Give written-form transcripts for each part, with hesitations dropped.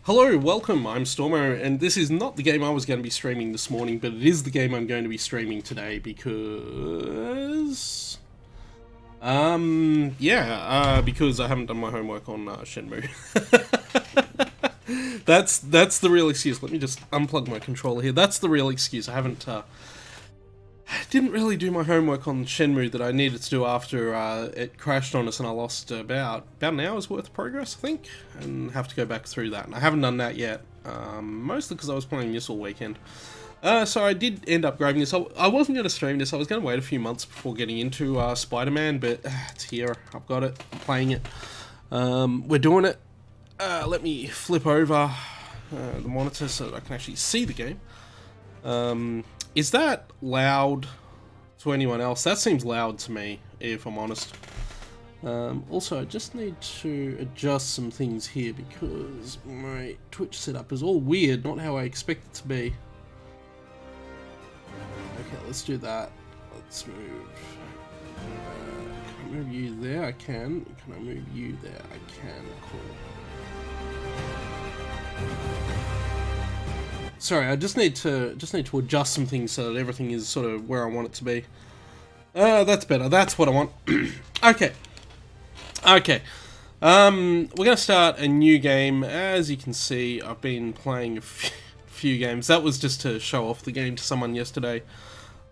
Hello, welcome, I'm Stormo, and this is not the game I was going to be streaming this morning, but it is the game I'm going to be streaming today because... because I haven't done my homework on Shenmue. That's the real excuse. Let me just unplug my controller here. That's the real excuse. I didn't really do my homework on Shenmue that I needed to do after it crashed on us and I lost about an hour's worth of progress, I think, and have to go back through that. And I haven't done that yet, mostly because I was playing this all weekend. So I did end up grabbing this. I wasn't going to stream this. I was going to wait a few months before getting into Spider-Man, but it's here. I've got it. I'm playing it. We're doing it. Let me flip over the monitor so that I can actually see the game. Is that loud to anyone else? That seems loud to me, if I'm honest. Also, I just need to adjust some things here because my Twitch setup is all weird, not how I expect it to be. Okay, let's do that. Let's move. Can I move you there? I can. Can I move you there? I can. Cool. Sorry, I just need to adjust some things so that everything is sort of where I want it to be. That's better. That's what I want. Okay. We're gonna start a new game. As you can see, I've been playing a few games. That was just to show off the game to someone yesterday.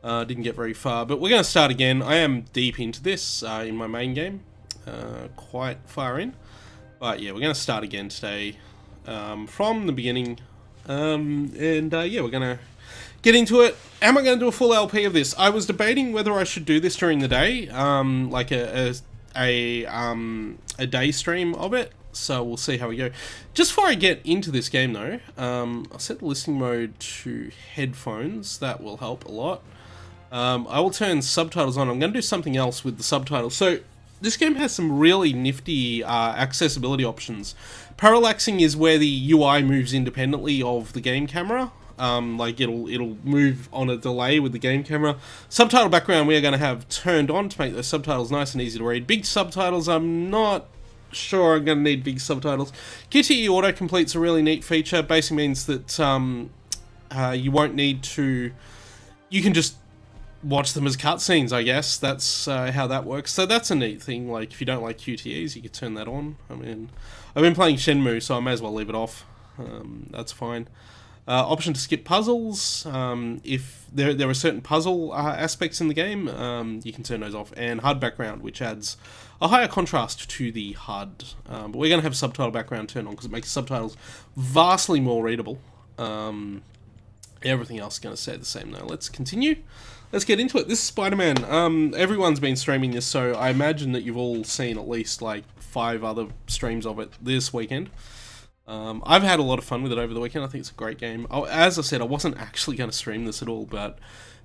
Didn't get very far, but we're gonna start again. I am deep into this in my main game, quite far in. But yeah, we're gonna start again today from the beginning. Yeah, we're gonna get into it. Am I gonna do a full LP of this? I was debating whether I should do this during the day, like a day stream of it. So we'll see how we go. Just before I get into this game though, I'll set the listening mode to headphones. That will help a lot. I will turn subtitles on. I'm gonna do something else with the subtitles. So this game has some really nifty accessibility options. Parallaxing is where the UI moves independently of the game camera. Like it'll move on a delay with the game camera. Subtitle background we are going to have turned on to make those subtitles nice and easy to read. Big subtitles, I'm not sure I'm going to need big subtitles. QTE autocomplete's a really neat feature. Basically means that you won't need to... You can just watch them as cutscenes, I guess. That's how that works. So that's a neat thing. Like, if you don't like QTEs, you can turn that on. I mean, I've been playing Shenmue, so I may as well leave it off. That's fine. Option to skip puzzles. If there are certain puzzle aspects in the game, you can turn those off. And HUD background, which adds a higher contrast to the HUD. But we're going to have subtitle background turned on because it makes subtitles vastly more readable. Everything else is going to stay the same now. Let's continue. Let's get into it. This is Spider-Man. Everyone's been streaming this, so I imagine that you've all seen at least like 5 other streams of it this weekend. I've had a lot of fun with it over the weekend. I think it's a great game. As I said, I wasn't actually going to stream this at all, but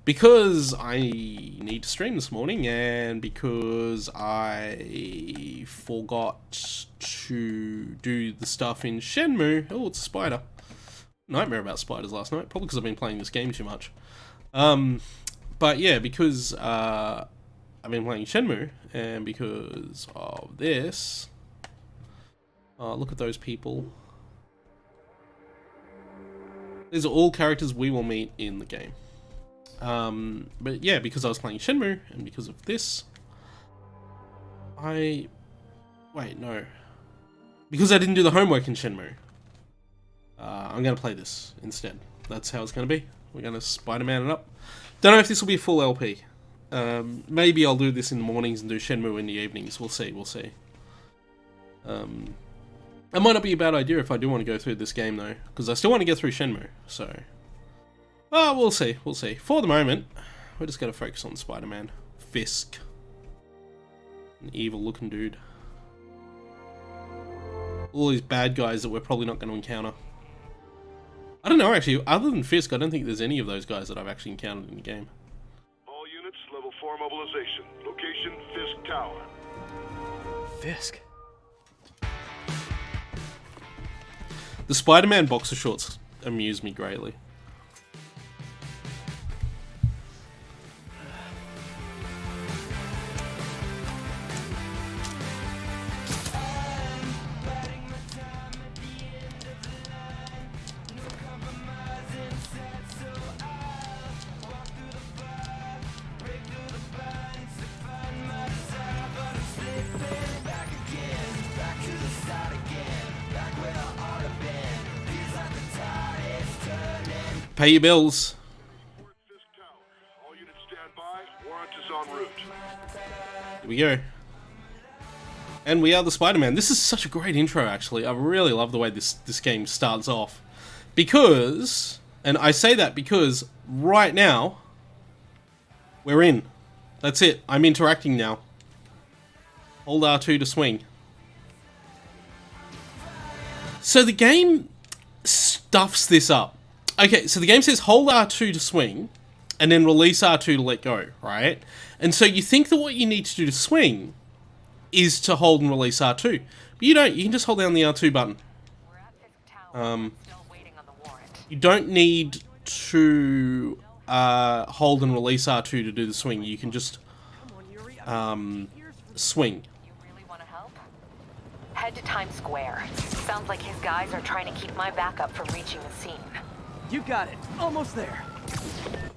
because I need to stream this morning and because I forgot to do the stuff in Shenmue... Oh, it's a spider. Nightmare about spiders last night, probably because I've been playing this game too much. But yeah, because I've been playing Shenmue, and because of this... look at those people. These are all characters we will meet in the game. But yeah, because I was playing Shenmue, and because of this... Wait, no. Because I didn't do the homework in Shenmue. I'm going to play this instead. That's how it's going to be. We're going to Spider-Man it up. Don't know if this will be a full LP. Maybe I'll do this in the mornings and do Shenmue in the evenings. We'll see, we'll see. It might not be a bad idea if I do want to go through this game though, because I still want to get through Shenmue, so... Well, we'll see, we'll see. For the moment, we're just going to focus on Spider-Man. Fisk. An evil looking dude. All these bad guys that we're probably not going to encounter. I don't know actually, other than Fisk, I don't think there's any of those guys that I've actually encountered in the game. All units, level 4 mobilization. Location, Fisk Tower. Fisk? The Spider-Man boxer shorts amuse me greatly. Pay your bills. Fisk Tower. All units stand by. Warrant is en route. Here we go. And we are the Spider-Man. This is such a great intro, actually. I really love the way this game starts off. Because, and I say that because right now, we're in. That's it. I'm interacting now. Hold R2 to swing. So the game stuffs this up. Okay, so the game says hold R2 to swing, and then release R2 to let go, right? And so you think that what you need to do to swing is to hold and release R2. But you don't, you can just hold down the R2 button. You don't need to hold and release R2 to do the swing. You can just swing. Head to Times Square. Sounds like his guys are trying to keep my backup from reaching the scene. You got it. Almost there.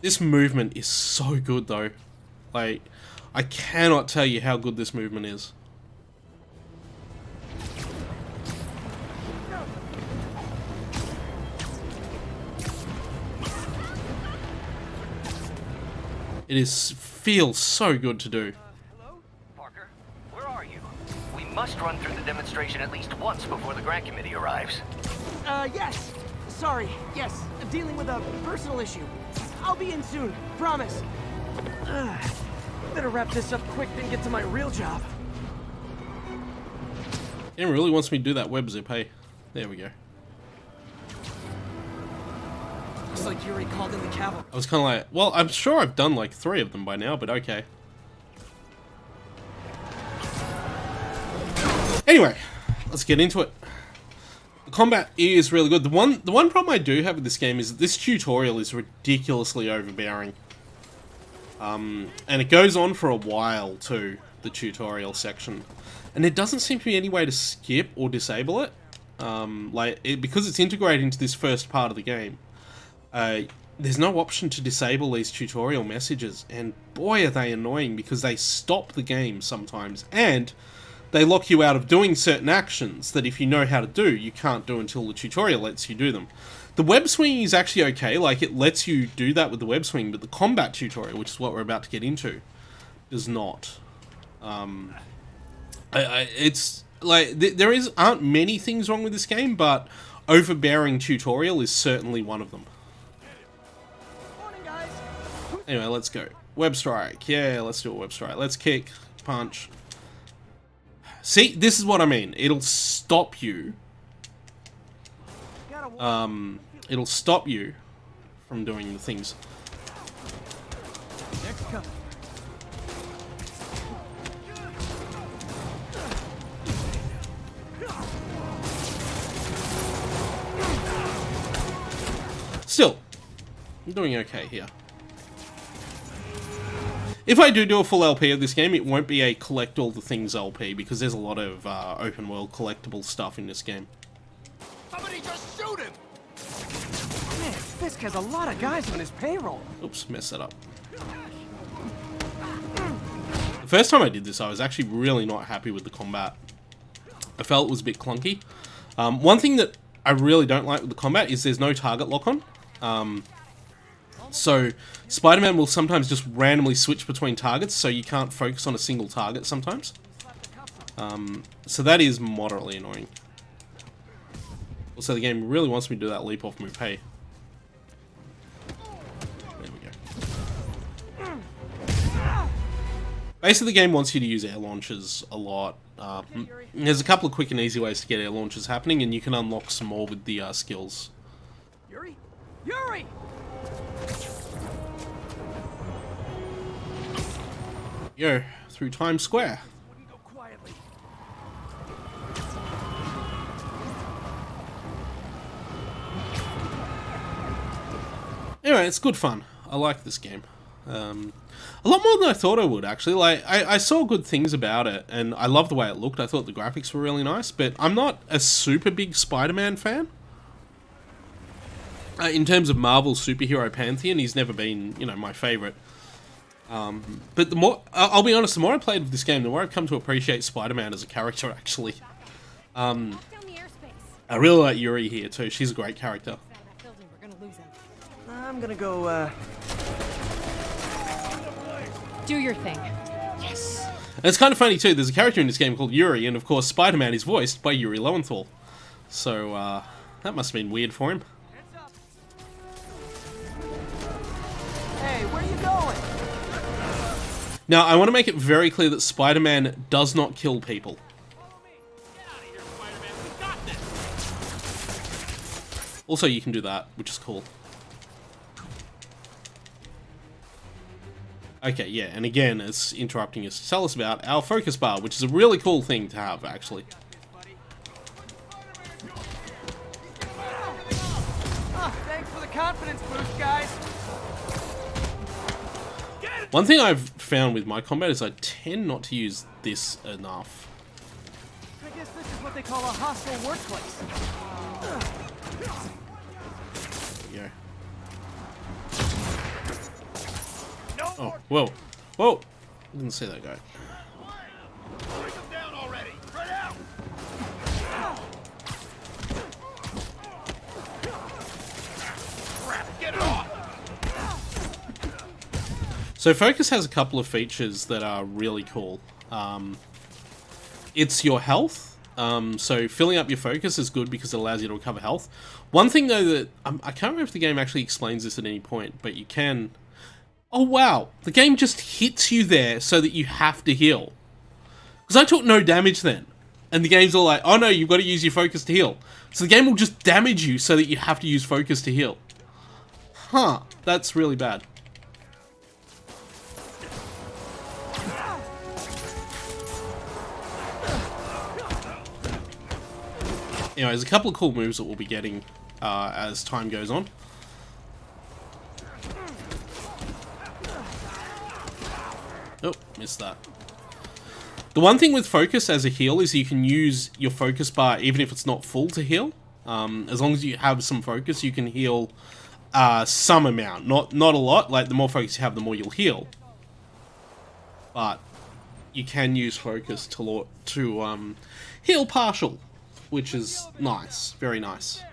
This movement is so good, though. Like, I cannot tell you how good this movement is. It feels so good to do. Hello? Parker, where are you? We must run through the demonstration at least once before the grant committee arrives. Yes. Sorry. Yes. Dealing with a personal issue. I'll be in soon. Promise. Better wrap this up quick then get to my real job. It really wants me to do that web zip, hey? There we go. Looks like Yuri called in the cavalry. I was kind of like, well, I'm sure I've done like 3 of them by now, but okay. Anyway, let's get into it. The combat is really good. The one problem I do have with this game is that this tutorial is ridiculously overbearing. And it goes on for a while too, the tutorial section. And there doesn't seem to be any way to skip or disable it. Because it's integrated into this first part of the game. There's no option to disable these tutorial messages, and boy are they annoying because they stop the game sometimes, and they lock you out of doing certain actions that if you know how to do, you can't do until the tutorial lets you do them. The web swing is actually okay, like it lets you do that with the web swing, but the combat tutorial, which is what we're about to get into, does not. It's like aren't many things wrong with this game, but overbearing tutorial is certainly one of them. Anyway, let's go. Web strike. Yeah, let's do a web strike. Let's kick, punch. See, this is what I mean. It'll stop you. It'll stop you from doing the things. Next come. Still, I'm doing okay here. If I do a full LP of this game, it won't be a collect all the things LP, because there's a lot of open world collectible stuff in this game. Somebody just shoot him! Man, Fisk has a lot of guys on his payroll. Oops, messed that up. The first time I did this, I was actually really not happy with the combat. I felt it was a bit clunky. One thing that I really don't like with the combat is there's no target lock-on. So Spider-Man will sometimes just randomly switch between targets, so you can't focus on a single target sometimes. So that is moderately annoying. Also, the game really wants me to do that leap off move. Hey. There we go. Basically, the game wants you to use air launchers a lot. There's a couple of quick and easy ways to get air launchers happening, and you can unlock some more with the skills. Yuri? Yuri! Yo, through Times Square. Wouldn't go quietly. Anyway, it's good fun. I like this game. A lot more than I thought I would, actually. Like, I saw good things about it, and I love the way it looked. I thought the graphics were really nice, but I'm not a super big Spider-Man fan. In terms of Marvel superhero pantheon, he's never been, you know, my favourite. But the more, I'll be honest, the more I played with this game, the more I've come to appreciate Spider-Man as a character, actually. I really like Yuri here, too. She's a great character. I'm gonna go, Do your thing. Yes! And it's kind of funny too, there's a character in this game called Yuri, and of course Spider-Man is voiced by Yuri Lowenthal. So, that must have been weird for him. Hey, where you going? Now, I want to make it very clear that Spider-Man does not kill people. Also, you can do that, which is cool. Okay, yeah, and again, it's interrupting us to tell us about our focus bar, which is a really cool thing to have, actually. Thanks for the confidence boost, guys. One thing I've found with my combat is I tend not to use this enough. I guess this is what they call a hostile workplace. There you go. Oh, whoa. Whoa! I didn't see that guy. Break them down already. Spread out. Crap, get it off. So Focus has a couple of features that are really cool. It's your health. So filling up your focus is good because it allows you to recover health. One thing though that I can't remember if the game actually explains this at any point, but you can. Oh wow, the game just hits you there so that you have to heal. Because I took no damage then, and the game's all like, "Oh no, you've got to use your focus to heal." So the game will just damage you so that you have to use focus to heal. Huh? That's really bad. Anyway, there's a couple of cool moves that we'll be getting as time goes on. Oh, missed that. The one thing with focus as a heal is you can use your focus bar even if it's not full to heal. As long as you have some focus, you can heal some amount. Not a lot. Like, the more focus you have, the more you'll heal. But you can use focus to heal partial, which is nice. Very nice.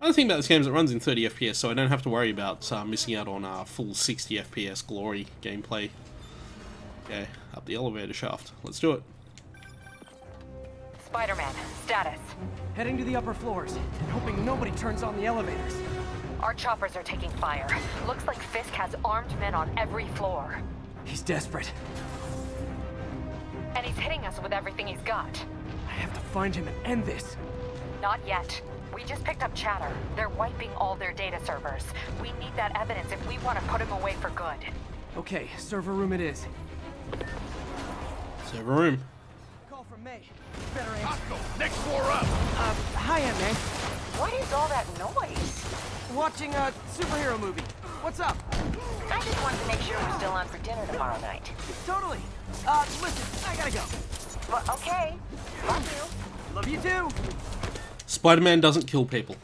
Another thing about this game is it runs in 30 FPS, so I don't have to worry about missing out on full 60 FPS glory gameplay. Okay, up the elevator shaft. Let's do it. Spider-Man, status. Heading to the upper floors and hoping nobody turns on the elevators. Our choppers are taking fire. Looks like Fisk has armed men on every floor. He's desperate. And he's hitting us with everything he's got. I have to find him and end this. Not yet. We just picked up chatter. They're wiping all their data servers. We need that evidence if we want to put him away for good. Okay, server room it is. Server room. Call from May. Better answer. Osco, next floor up. Hi, Aunt May. What is all that noise? Watching a superhero movie. What's up? I just wanted to make sure we're still on for dinner tomorrow night. Totally. Listen, I gotta go. Well, okay. Love you. Love you too. Spider-Man doesn't kill people.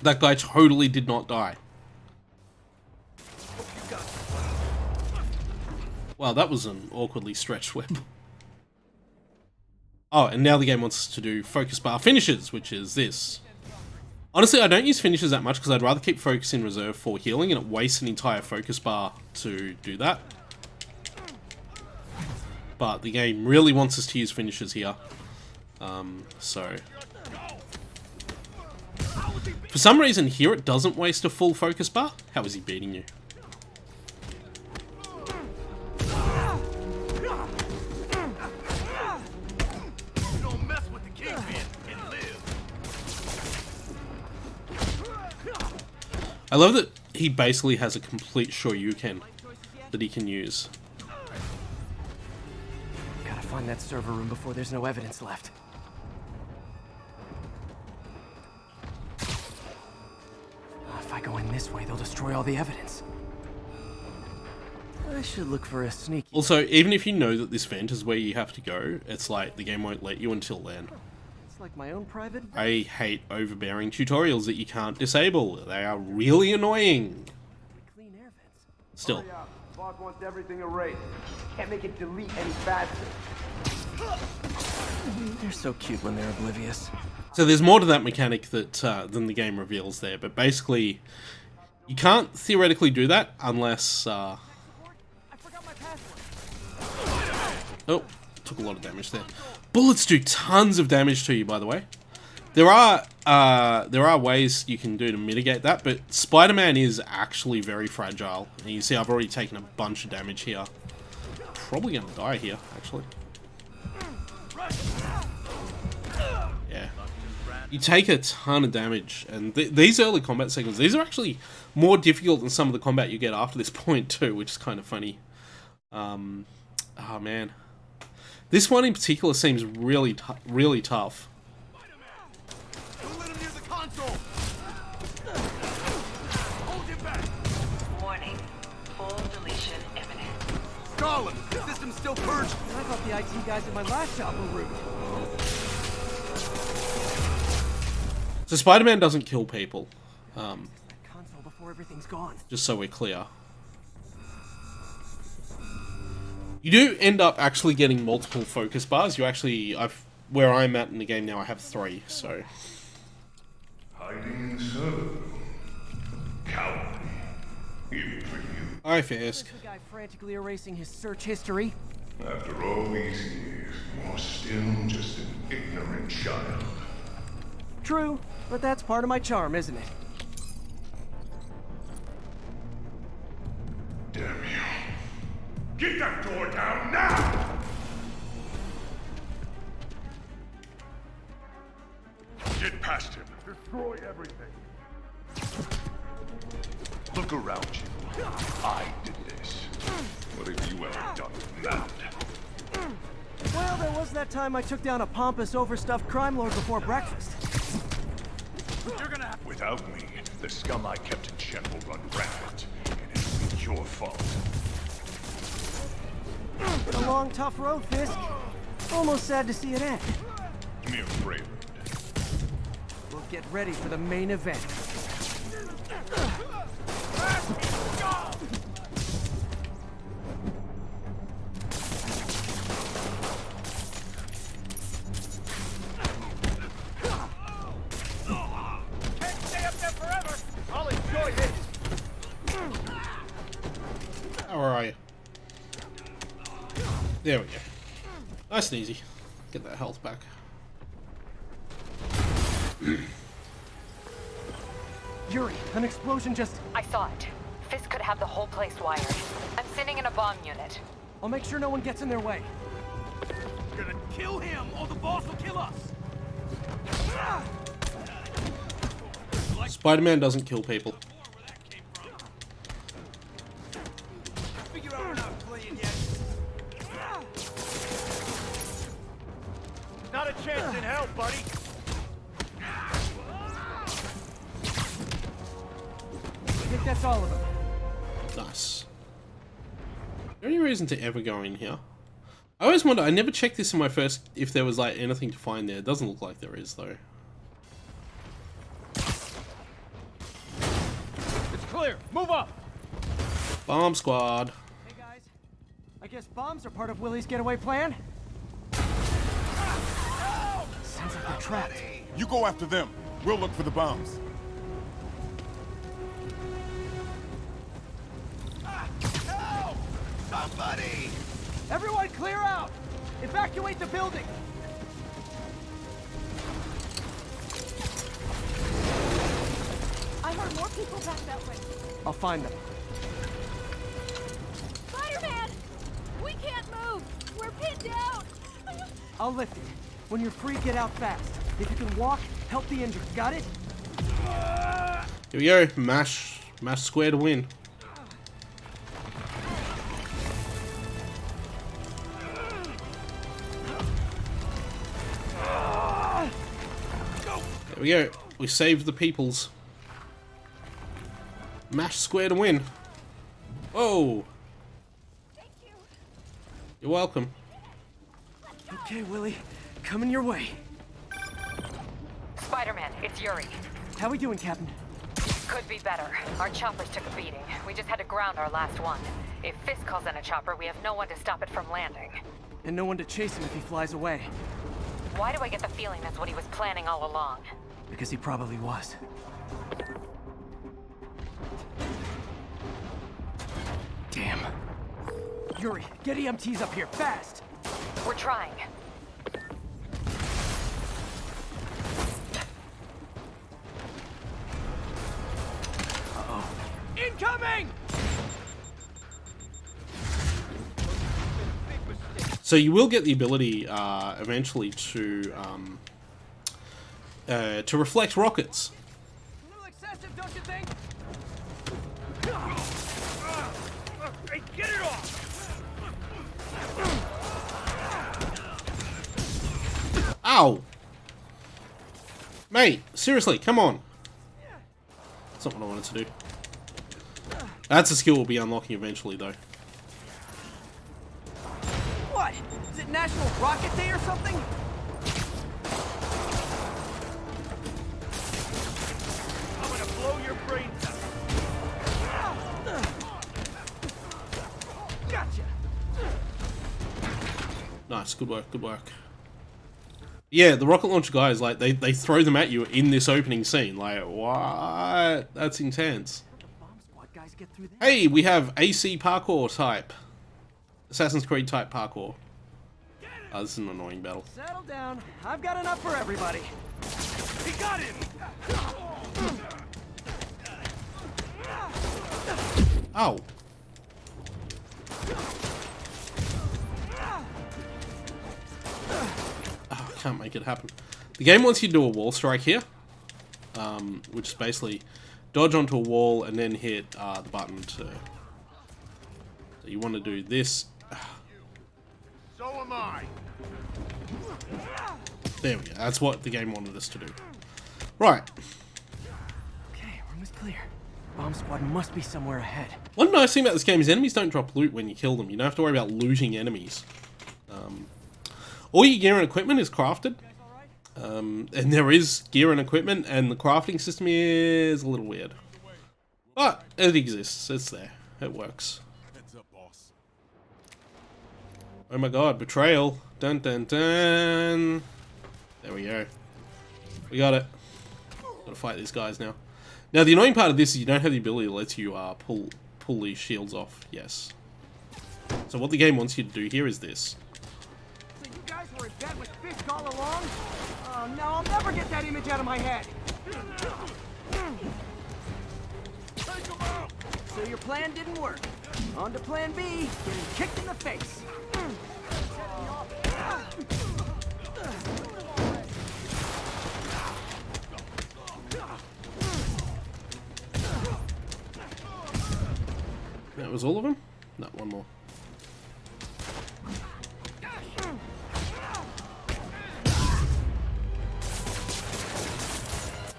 That guy totally did not die. Wow, that was an awkwardly stretched web. Oh, and now the game wants us to do focus bar finishes, which is this. Honestly, I don't use finishes that much because I'd rather keep focus in reserve for healing, and it wastes an entire focus bar to do that. But the game really wants us to use finishes here. So... For some reason here it doesn't waste a full focus bar. How is he beating you? Don't mess with the Kingpin and live. I love that he basically has a complete Shoryuken that he can use. Gotta find that server room before there's no evidence left. If I go in this way, they'll destroy all the evidence. I should look for a sneaky... Also, even if you know that this vent is where you have to go, it's like the game won't let you until then. It's like my own private... I hate overbearing tutorials that you can't disable. They are really annoying. Clean air vents. Still. Boss wants everything erased. Can't make it delete any faster. They're so cute when they're oblivious. So there's more to that mechanic that than the game reveals there, but basically you can't theoretically do that unless... I forgot my password. Oh, took a lot of damage there. Bullets do tons of damage to you, by the way. There are ways you can do to mitigate that, but Spider-Man is actually very fragile. And you see I've already taken a bunch of damage here. Probably gonna die here, actually. Yeah. You take a ton of damage, and these early combat segments, these are actually more difficult than some of the combat you get after this point too, which is kind of funny. Oh man. This one in particular seems really tough. Warning. Full deletion imminent. Stalin, the system's still purged. I thought the IT guys at my last job were rude. So Spider-Man doesn't kill people. That console before everything's gone. Just so we're clear. You do end up actually getting multiple focus bars. You actually, where I'm at in the game now, I have 3, so... Hiding so. Cowardly. Even for you. Hi, Fisk. The guy frantically erasing his search history. After all these years, you're still just an ignorant child. True, but that's part of my charm, isn't it? Damn you. Get that door down now! Get past him. Destroy everything. Look around you. I did this. What have you ever done with that? Well, there was that time I took down a pompous, overstuffed crime lord before breakfast. You're gonna have... Without me, the scum I kept in check will run rampant. And it'll be your fault. Been a long, tough road, Fisk. Almost sad to see it end. Me afraid. We'll get ready for the main event. Can't stay up there forever. I'll enjoy this. How are you? There we go. Nice and easy. Get that health back. Yuri, an explosion just... I saw it. Fisk could have the whole place wired. I'm sending in a bomb unit. I'll make sure no one gets in their way. We're gonna kill him, or the boss will kill us. Spider-Man doesn't kill people. Figure out we're not playing yet. Not a chance in hell, buddy. I think that's all of them. Nice. Is there any reason to ever go in here? I always wonder, I never checked this in my first, if there was like anything to find there. It doesn't look like there is though. It's clear. Move up. Bomb squad. Hey guys, I guess bombs are part of Willie's getaway plan? Sounds like they're trapped. You go after them. We'll look for the bombs. Help! Somebody! Everyone clear out! Evacuate the building! I heard more people back that way. I'll find them. Spider-Man! We can't move! We're pinned down! I'll lift it. When you're free, get out fast. If you can walk, help the injured. Got it? Here we go. Mash square to win. There we go. We saved the peoples. Mash square to win. Whoa. You're welcome. Okay, Willie. Coming your way. Spider-Man, it's Yuri. How we doing, Captain? Could be better. Our choppers took a beating. We just had to ground our last one. If Fisk calls in a chopper, we have no one to stop it from landing. And no one to chase him if he flies away. Why do I get the feeling that's what he was planning all along? Because he probably was. Damn. Yuri, get EMTs up here, fast! We're trying. Incoming! So you will get the ability eventually to reflect rockets. A little excessive, don't you think? Hey, get it off! Ow! Mate, seriously, come on. That's not what I wanted to do. That's a skill we'll be unlocking eventually, though. What? Is it National Rocket Day or something? I'm gonna blow your brains out. Gotcha. Nice, good work, good work. Yeah, the rocket launcher guys, like, they throw them at you in this opening scene. Like, what? That's intense. The bomb squad guys get through there. Hey, we have AC parkour type. Assassin's Creed type parkour. Oh, this is an annoying battle. Settle down. I've got enough for everybody. He got him! Ow. Oh, I can't make it happen. The game wants you to do a wall strike here. Which is basically dodge onto a wall and then hit the button to... So you want to do this. So am I. There we go. That's what the game wanted us to do. Right. Okay, room is clear. Bomb squad must be somewhere ahead. One nice thing about this game is enemies don't drop loot when you kill them. You don't have to worry about looting enemies. All your gear and equipment is crafted. And there is gear and equipment, and the crafting system is a little weird. But it exists. It's there. It works. Heads up, boss. Oh my god, betrayal. Dun dun dun. There we go. We got it. Gotta fight these guys now. Now the annoying part of this is you don't have the ability that lets you pull these shields off. Yes. So what the game wants you to do here is this. So you guys were in bed with Fisk all along? Oh no, I'll never get that image out of my head. So your plan didn't work. On to plan B, getting kicked in the face. That was all of them? No, one more.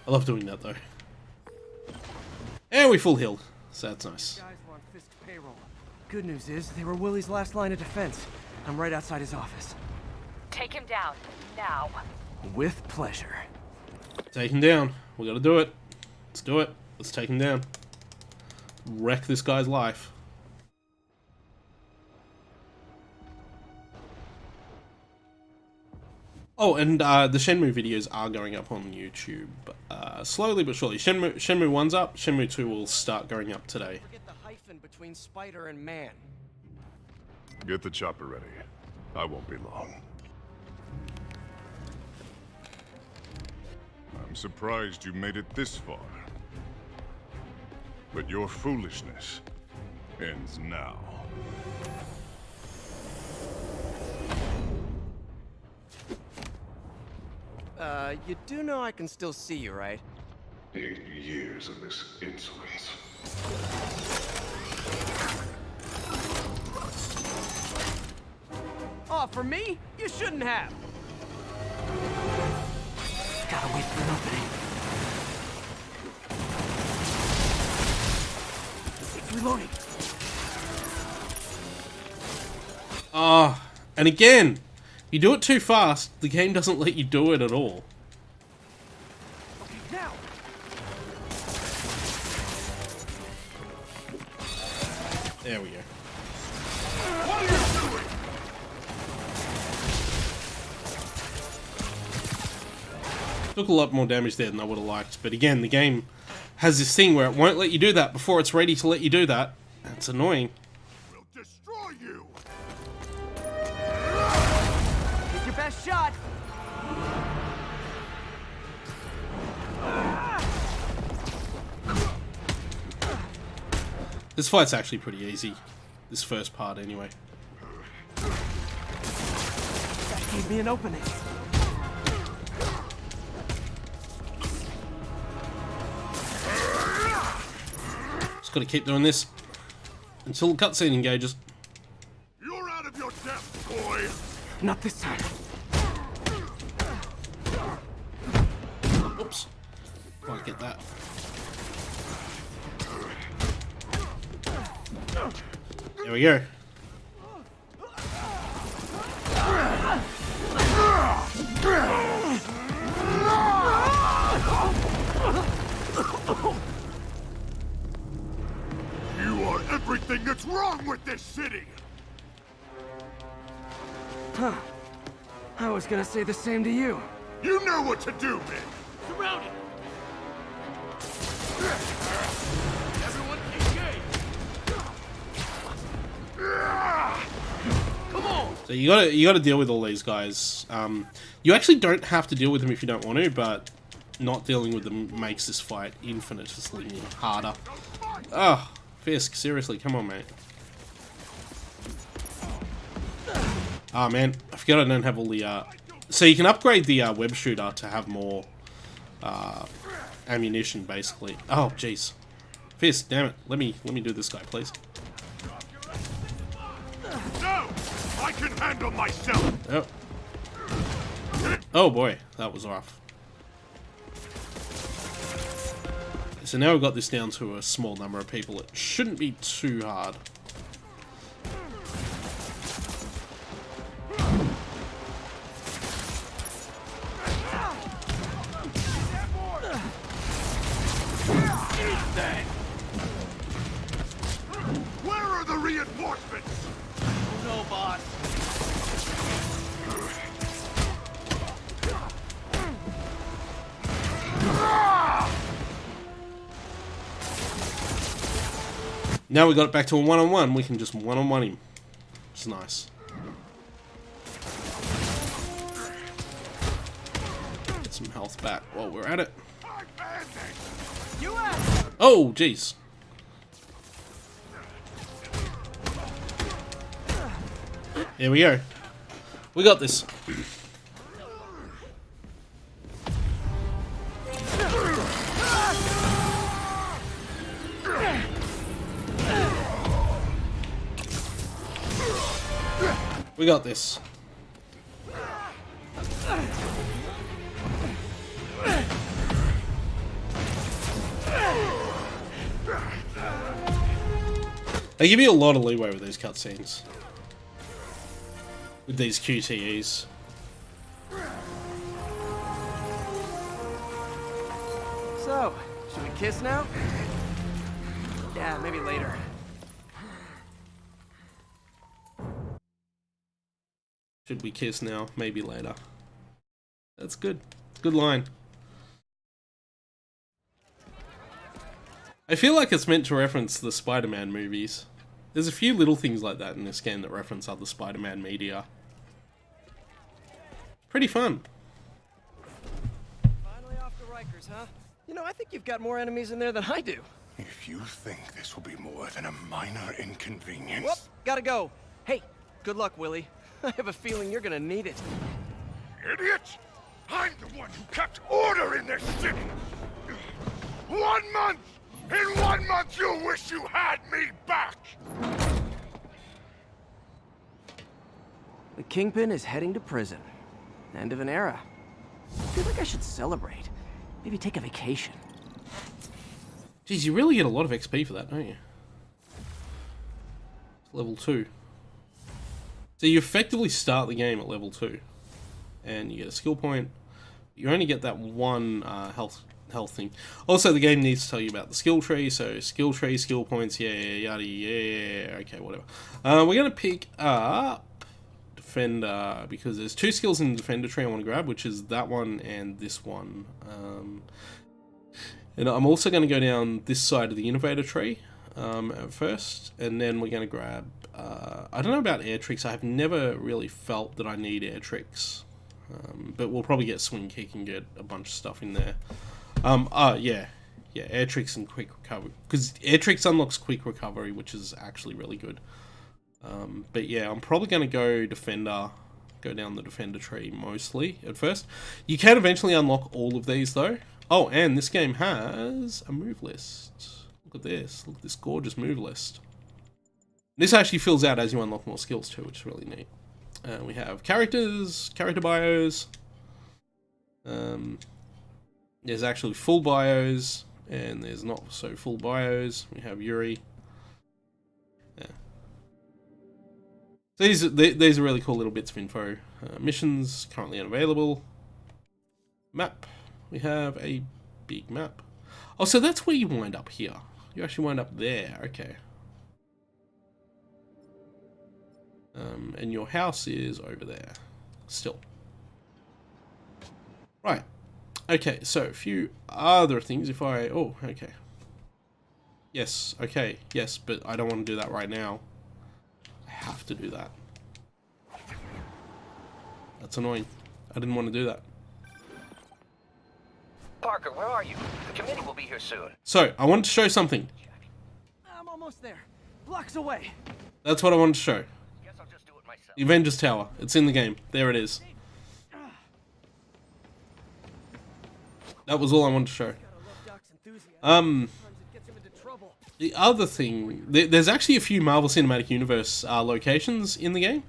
I love doing that though. And we full healed, so that's nice. Guys were on Fisk payroll. Good news is, they were Willie's last line of defense. I'm right outside his office. Take him down, now. With pleasure. Take him down. We gotta do it. Let's do it. Let's take him down. Wreck this guy's life. Oh, and the Shenmue videos are going up on YouTube. Slowly but surely. Shenmue 1's up. Shenmue 2 will start going up today. Forget the hyphen between spider and man. Get the chopper ready. I won't be long. I'm surprised you made it this far. But your foolishness ends now. You do know I can still see you, right? 8 years of this insolence. Oh, for me? You shouldn't have. Gotta wait for an opening. It's reloading. And again, you do it too fast, the game doesn't let you do it at all. Okay, now. There we go. What are you doing? Took a lot more damage there than I would have liked, but again, the game has this thing where it won't let you do that before it's ready to let you do that. It's annoying. We'll destroy you! Take your best shot. This fight's actually pretty easy. This first part, anyway. That gave me an opening. Just gotta keep doing this until the cutscene engages. You're out of your depth, boy! Not this time. Oops. Can't get that. There we go. You are everything that's wrong with this city! I was gonna say the same to you. You know what to do, man! Surround it! Everyone engage! Come on! So you gotta deal with all these guys. You actually don't have to deal with them if you don't want to, but not dealing with them makes this fight infinitely harder. Oh, Fisk, seriously, come on, mate. Ah, man, I forgot I don't have all the, So you can upgrade the web shooter to have more ammunition, basically. Oh, jeez. Fisk, damn it. Let me do this guy, please. No! I can handle myself! Oh. Oh boy, that was rough. So now we've got this down to a small number of people. It shouldn't be too hard. Where are the reinforcements? No, boss. Now we got it back to a one-on-one. We can just one-on-one him. It's nice. Get some health back while we're at it. Oh, jeez. There we go. We got this. We got this. They give you a lot of leeway with these cutscenes. With these QTEs. So, should we kiss now? Yeah, maybe later. Should we kiss now? Maybe later. That's good. Good line. I feel like it's meant to reference the Spider-Man movies. There's a few little things like that in this game that reference other Spider-Man media. Pretty fun. Finally off to Rikers, huh? You know, I think you've got more enemies in there than I do. If you think this will be more than a minor inconvenience... Whoop, gotta go. Hey, good luck, Willie. I have a feeling you're gonna need it. Idiot! I'm the one who kept order in this city! 1 month! In 1 month you'll wish you had me back! The Kingpin is heading to prison. End of an era. I feel like I should celebrate. Maybe take a vacation. Geez, you really get a lot of XP for that, don't you? Level 2. So you effectively start the game at level 2. And you get a skill point. You only get that one health thing. Also, the game needs to tell you about the skill tree. So skill tree, skill points, yeah, yada, yeah, okay, whatever. We're going to pick up Defender because there's 2 skills in the Defender tree I want to grab, which is that one and this one. And I'm also going to go down this side of the Innovator tree at first, and then we're going to grab... I don't know about air tricks. I have never really felt that I need air tricks. But we'll probably get Swing Kick and get a bunch of stuff in there. Yeah, air tricks and quick recovery. Because air tricks unlocks quick recovery, which is actually really good. But yeah, I'm probably going to go Defender, go down the Defender tree mostly at first. You can eventually unlock all of these though. Oh, and this game has a move list. Look at this. Look at this gorgeous move list. This actually fills out as you unlock more skills too, which is really neat. We have characters, character bios. There's actually full bios, and there's not so full bios. We have Yuri. Yeah. So these are really cool little bits of info. Missions currently unavailable. Map. We have a big map. Oh, so that's where you wind up here. You actually wind up there. Okay. And your house is over there. Still. Right. Okay, so a few other things if I... Oh, okay. Yes, okay, yes, but I don't want to do that right now. I have to do that. That's annoying. I didn't want to do that. Parker, where are you? The committee will be here soon. So, I wanted to show something. I'm almost there. Blocks away. That's what I wanted to show. Guess I'll just do it myself. The Avengers Tower. It's in the game. There it is. That was all I wanted to show. The other thing, there's actually a few Marvel Cinematic Universe locations in the game.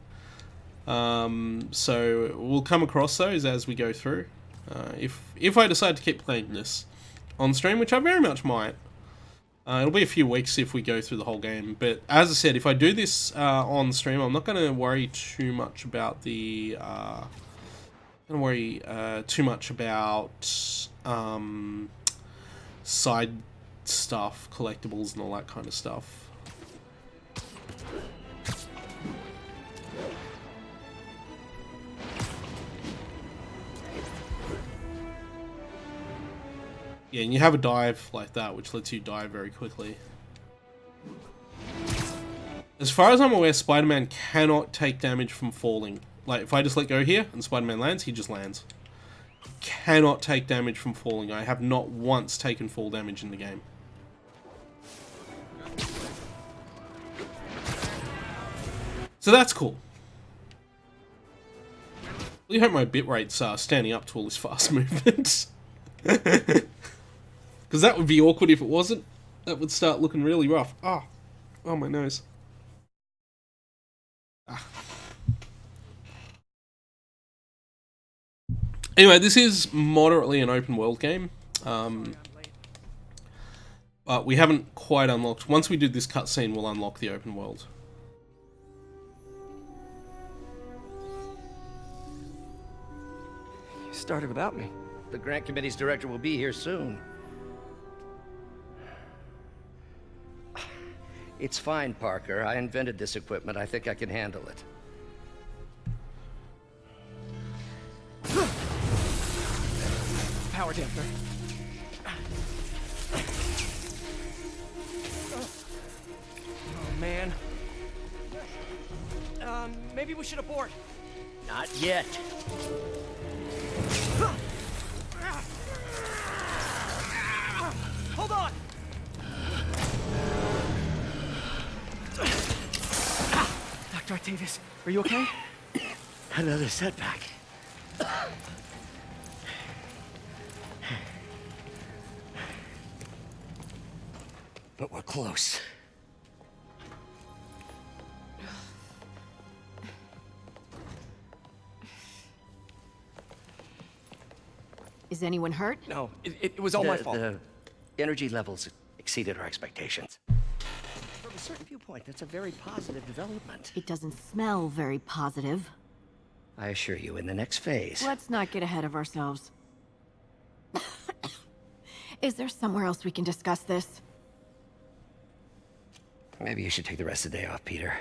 So we'll come across those as we go through. If I decide to keep playing this on stream, which I very much might. It'll be a few weeks if we go through the whole game. But as I said, if I do this on stream, I'm not going to worry too much about the... Don't worry too much about side stuff, collectibles and all that kind of stuff. Yeah, and you have a dive like that, which lets you dive very quickly. As far as I'm aware, Spider-Man cannot take damage from falling. Like, if I just let go here and Spider-Man lands, he just lands. Cannot take damage from falling. I have not once taken fall damage in the game. So that's cool. I really hope my bitrate's standing up to all this fast movement. Because that would be awkward if it wasn't. That would start looking really rough. Ah. Oh, my nose. Ah. Anyway, this is moderately an open world game, but we haven't quite unlocked. Once we do this cutscene, we'll unlock the open world. You started without me. The grant committee's director will be here soon. It's fine, Parker. I invented this equipment. I think I can handle it. Power damper. Oh, man. Maybe we should abort. Not yet. Hold on! Dr. Octavius, are you okay? Another setback. But we're close. Is anyone hurt? No, it was all my fault. The energy levels exceeded our expectations. From a certain viewpoint, that's a very positive development. It doesn't smell very positive. I assure you, in the next phase... Let's not get ahead of ourselves. Is there somewhere else we can discuss this? Maybe you should take the rest of the day off, Peter.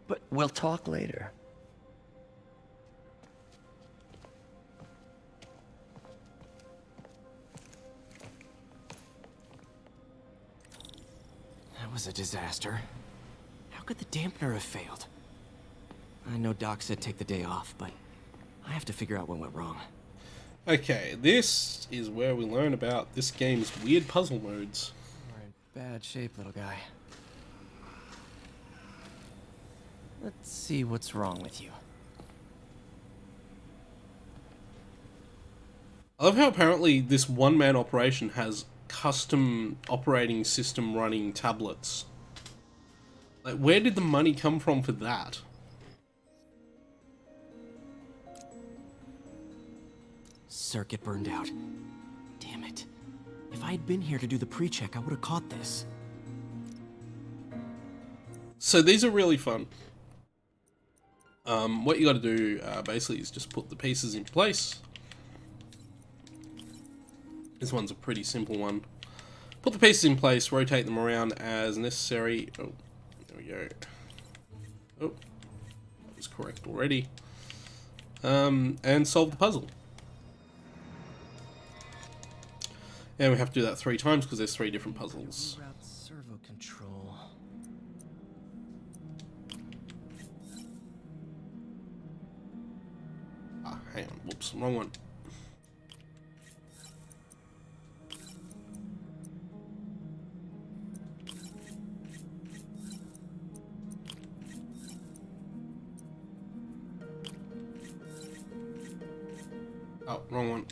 But we'll talk later. That was a disaster. How could the dampener have failed? I know Doc said take the day off, but I have to figure out what went wrong. Okay, this is where we learn about this game's weird puzzle modes. You're in bad shape, little guy. Let's see what's wrong with you. I love how apparently this one-man operation has custom operating system running tablets. Like, where did the money come from for that? Circuit burned out. Damn it. If I had been here to do the pre-check, I would have caught this. So these are really fun. What you got to do basically is just put the pieces in place. This one's a pretty simple one. Put the pieces in place, rotate them around as necessary. Oh, there we go. Oh, that was correct already. And solve the puzzle. And we have to do that 3 times because there's 3 different puzzles. Route servo control. Ah, hang on. Whoops, wrong one. Oh, wrong one.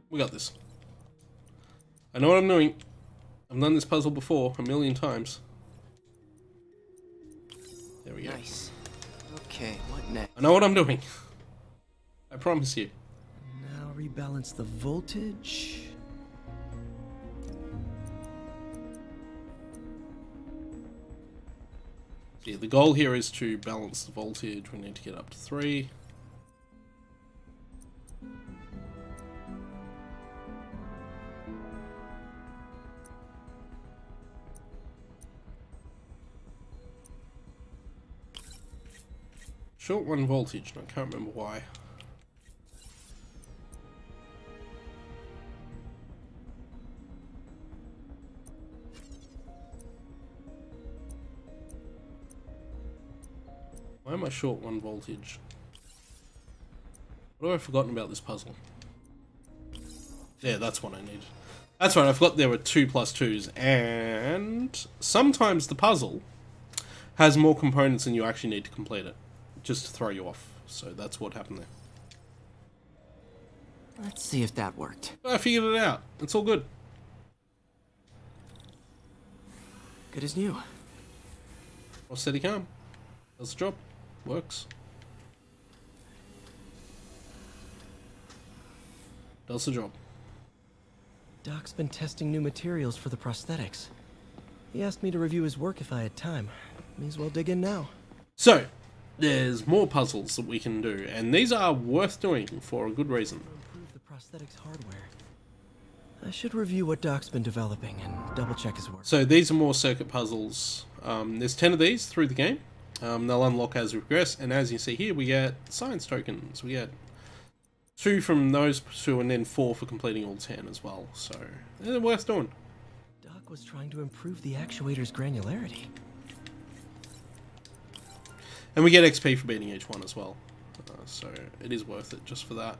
We got this. I know what I'm doing. I've done this puzzle before a million times. There we go. Nice. Okay, what next? I know what I'm doing. I promise you. Now rebalance the voltage. See, the goal here is to balance the voltage. We need to get up to 3. Short 1 voltage, and I can't remember why. Why am I short 1 voltage? What have I forgotten about this puzzle? Yeah, that's what I need. That's right, I forgot there were 2 plus 2s, and sometimes the puzzle has more components than you actually need to complete it, just to throw you off. So that's what happened there. Let's see if that worked. I figured it out. It's all good. Good as new. Or steady calm. Does the job. Works. Does the job. Doc's been testing new materials for the prosthetics. He asked me to review his work if I had time. May as well dig in now. So, there's more puzzles that we can do, and these are worth doing for a good reason. Improve the prosthetics hardware. I should review what Doc's been developing and double check his work. So these are more circuit puzzles. There's 10 of these through the game. They'll unlock as we progress, and as you see here, we get science tokens. We get 2 from those 2, and then 4 for completing all 10 as well. So they're worth doing. Doc was trying to improve the actuator's granularity. And we get XP for beating each one as well. So it is worth it just for that.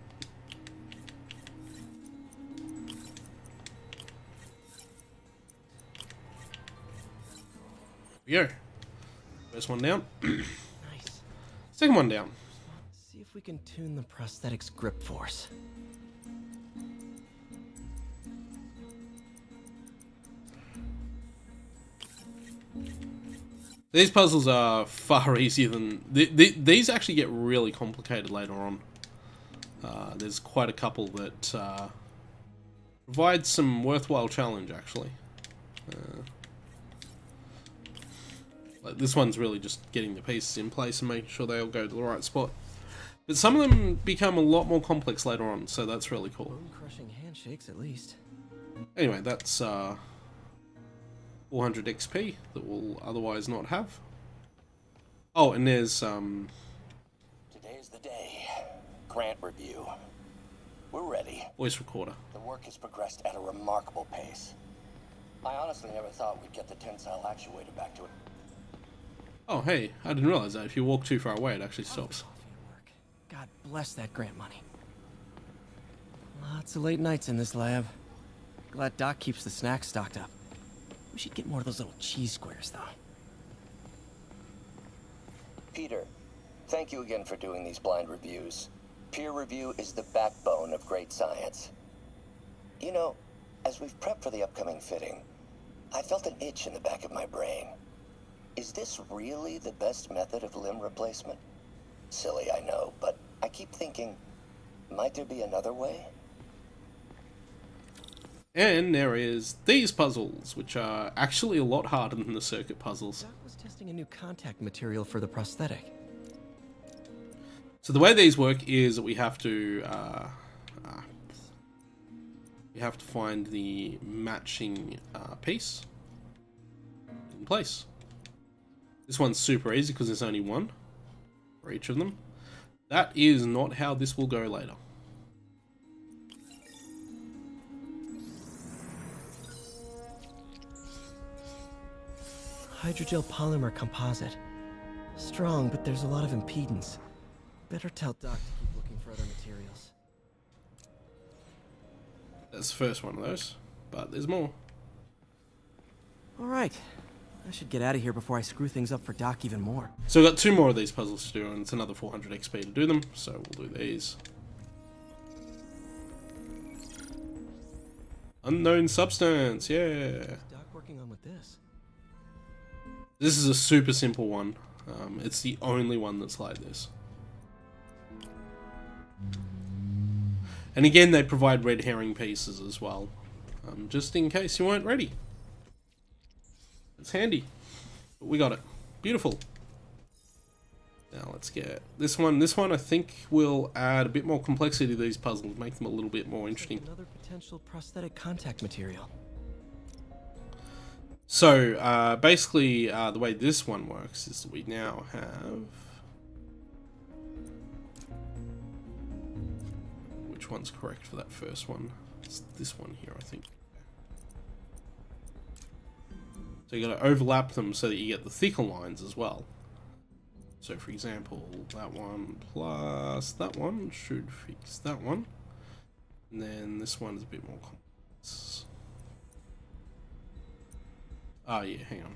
Here we go. First one down. Nice. Second one down. See if we can tune the prosthetics grip force. These puzzles are far easier than... These actually get really complicated later on. There's quite a couple that provide some worthwhile challenge, actually. Like this one's really just getting the pieces in place and making sure they all go to the right spot. But some of them become a lot more complex later on, so that's really cool. Bone-crushing handshakes, at least. Anyway, that's 400 XP that we'll otherwise not have. Oh, and there's Today's the day. Grant review. We're ready. voice recorder. The work has progressed at a remarkable pace. I honestly never thought we'd get the tensile actuator back to it. Oh, hey, I didn't realize that. If you walk too far away, it actually stops. God bless that grant money. Lots of late nights in this lab. Glad Doc keeps the snacks stocked up. We should get more of those little cheese squares, though. Peter, thank you again for doing these blind reviews. Peer review is the backbone of great science. You know, as we've prepped for the upcoming fitting, I felt an itch in the back of my brain. Is this really the best method of limb replacement? Silly, I know, but I keep thinking, might there be another way? And there is these puzzles, which are actually a lot harder than the circuit puzzles. Doc was testing a new contact material for the prosthetic. So the way these work is that we have to find the matching piece in place. This one's super easy because there's only one for each of them. That is not how this will go later. Hydrogel polymer composite. Strong, but there's a lot of impedance. Better tell Doc to keep looking for other materials. That's the first one of those, but there's more. Alright. I should get out of here before I screw things up for Doc even more. So we've got 2 more of these puzzles to do, and it's another 400 XP to do them, so we'll do these. Unknown substance, yeah. What's Doc working on with this? This is a super simple one. It's the only one that's like this. And again, they provide red herring pieces as well, just in case you weren't ready. It's handy, but we got it. Beautiful. Now let's get this one. This one I think will add a bit more complexity to these puzzles, make them a little bit more interesting. Another potential prosthetic contact material. So basically, the way this one works is that we now have... Which one's correct for that first one? It's this one here, I think. So you got to overlap them so that you get the thicker lines as well. So for example, that one plus that one should fix that one. And then this one is a bit more complex. Oh yeah, hang on.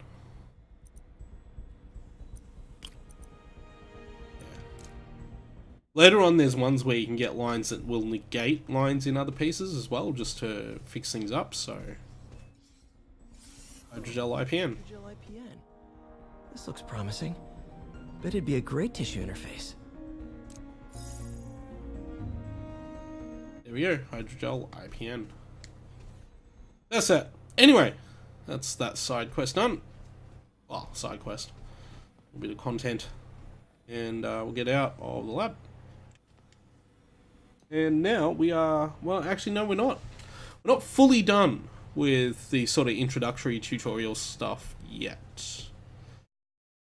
Yeah. Later on there's ones where you can get lines that will negate lines in other pieces as well, just to fix things up, so... Hydrogel IPN. Hydrogel IPN. This looks promising. Bet it'd be a great tissue interface. There we go, Hydrogel IPN. That's it. Anyway, that's that side quest done. Well, side quest. A bit of content. And we'll get out of the lab. And now we are... Well, actually, no, we're not. We're not fully done with the sort of introductory tutorial stuff yet.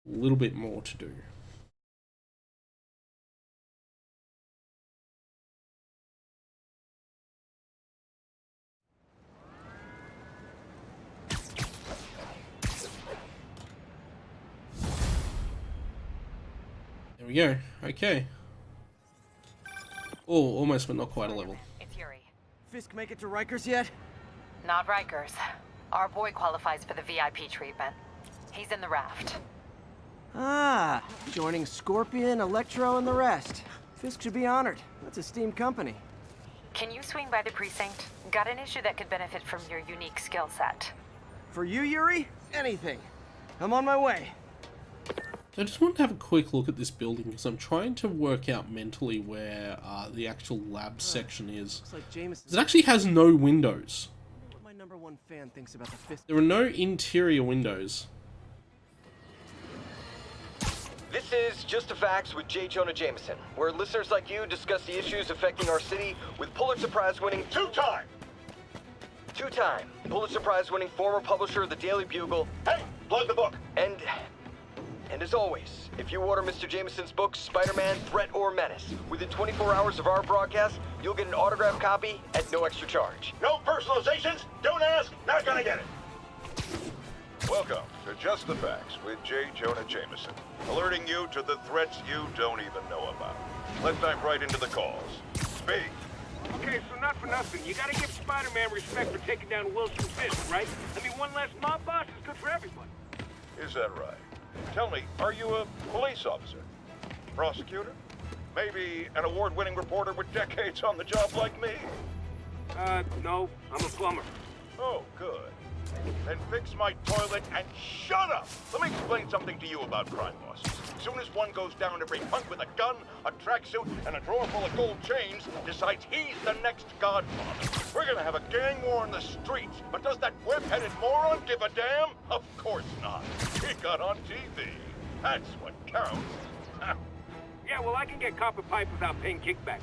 A little bit more to do. There we go. Okay. Oh, almost, but not quite a level. It's Yuri. Fisk make it to Rikers yet? Not Rikers. Our boy qualifies for the VIP treatment. He's in the raft. Ah, joining Scorpion, Electro, and the rest. Fisk should be honored. That's a steam company. Can you swing by the precinct? Got an issue that could benefit from your unique skill set. For you, Yuri? Anything. I'm on my way. I just want to have a quick look at this building because I'm trying to work out mentally where the actual lab section is. Looks like Jameson. It actually has no windows. What my #1 fan thinks about the Fisk. There are no interior windows. This is Just the Facts with J. Jonah Jameson, where listeners like you discuss the issues affecting our city with Pulitzer Prize-winning two-time Pulitzer Prize-winning former publisher of the Daily Bugle. Hey, plug the book. And as always, if you order Mr. Jameson's book, Spider-Man, Threat or Menace, within 24 hours of our broadcast, you'll get an autographed copy at no extra charge. No personalizations. Don't ask. Not gonna get it. to Just the Facts with J. Jonah Jameson, alerting you to the threats you don't even know about. Let's dive right into the calls. Speak. Okay, so not for nothing. You gotta give Spider-Man respect for taking down Wilson Fisk, right? I mean, one less mob boss is good for everybody. Is that right? Tell me, are you a police officer? Prosecutor? Maybe an award-winning reporter with decades on the job like me? No, I'm a plumber. Oh, good. Then fix my toilet and shut up! Let me explain something to you about crime bosses. As soon as one goes down, every punk with a gun, a tracksuit, and a drawer full of gold chains decides he's the next godfather. We're gonna have a gang war in the streets, but does that whip-headed moron give a damn? Of course not. He got on TV. That's what counts. Yeah, well, I can get copper pipe without paying kickbacks.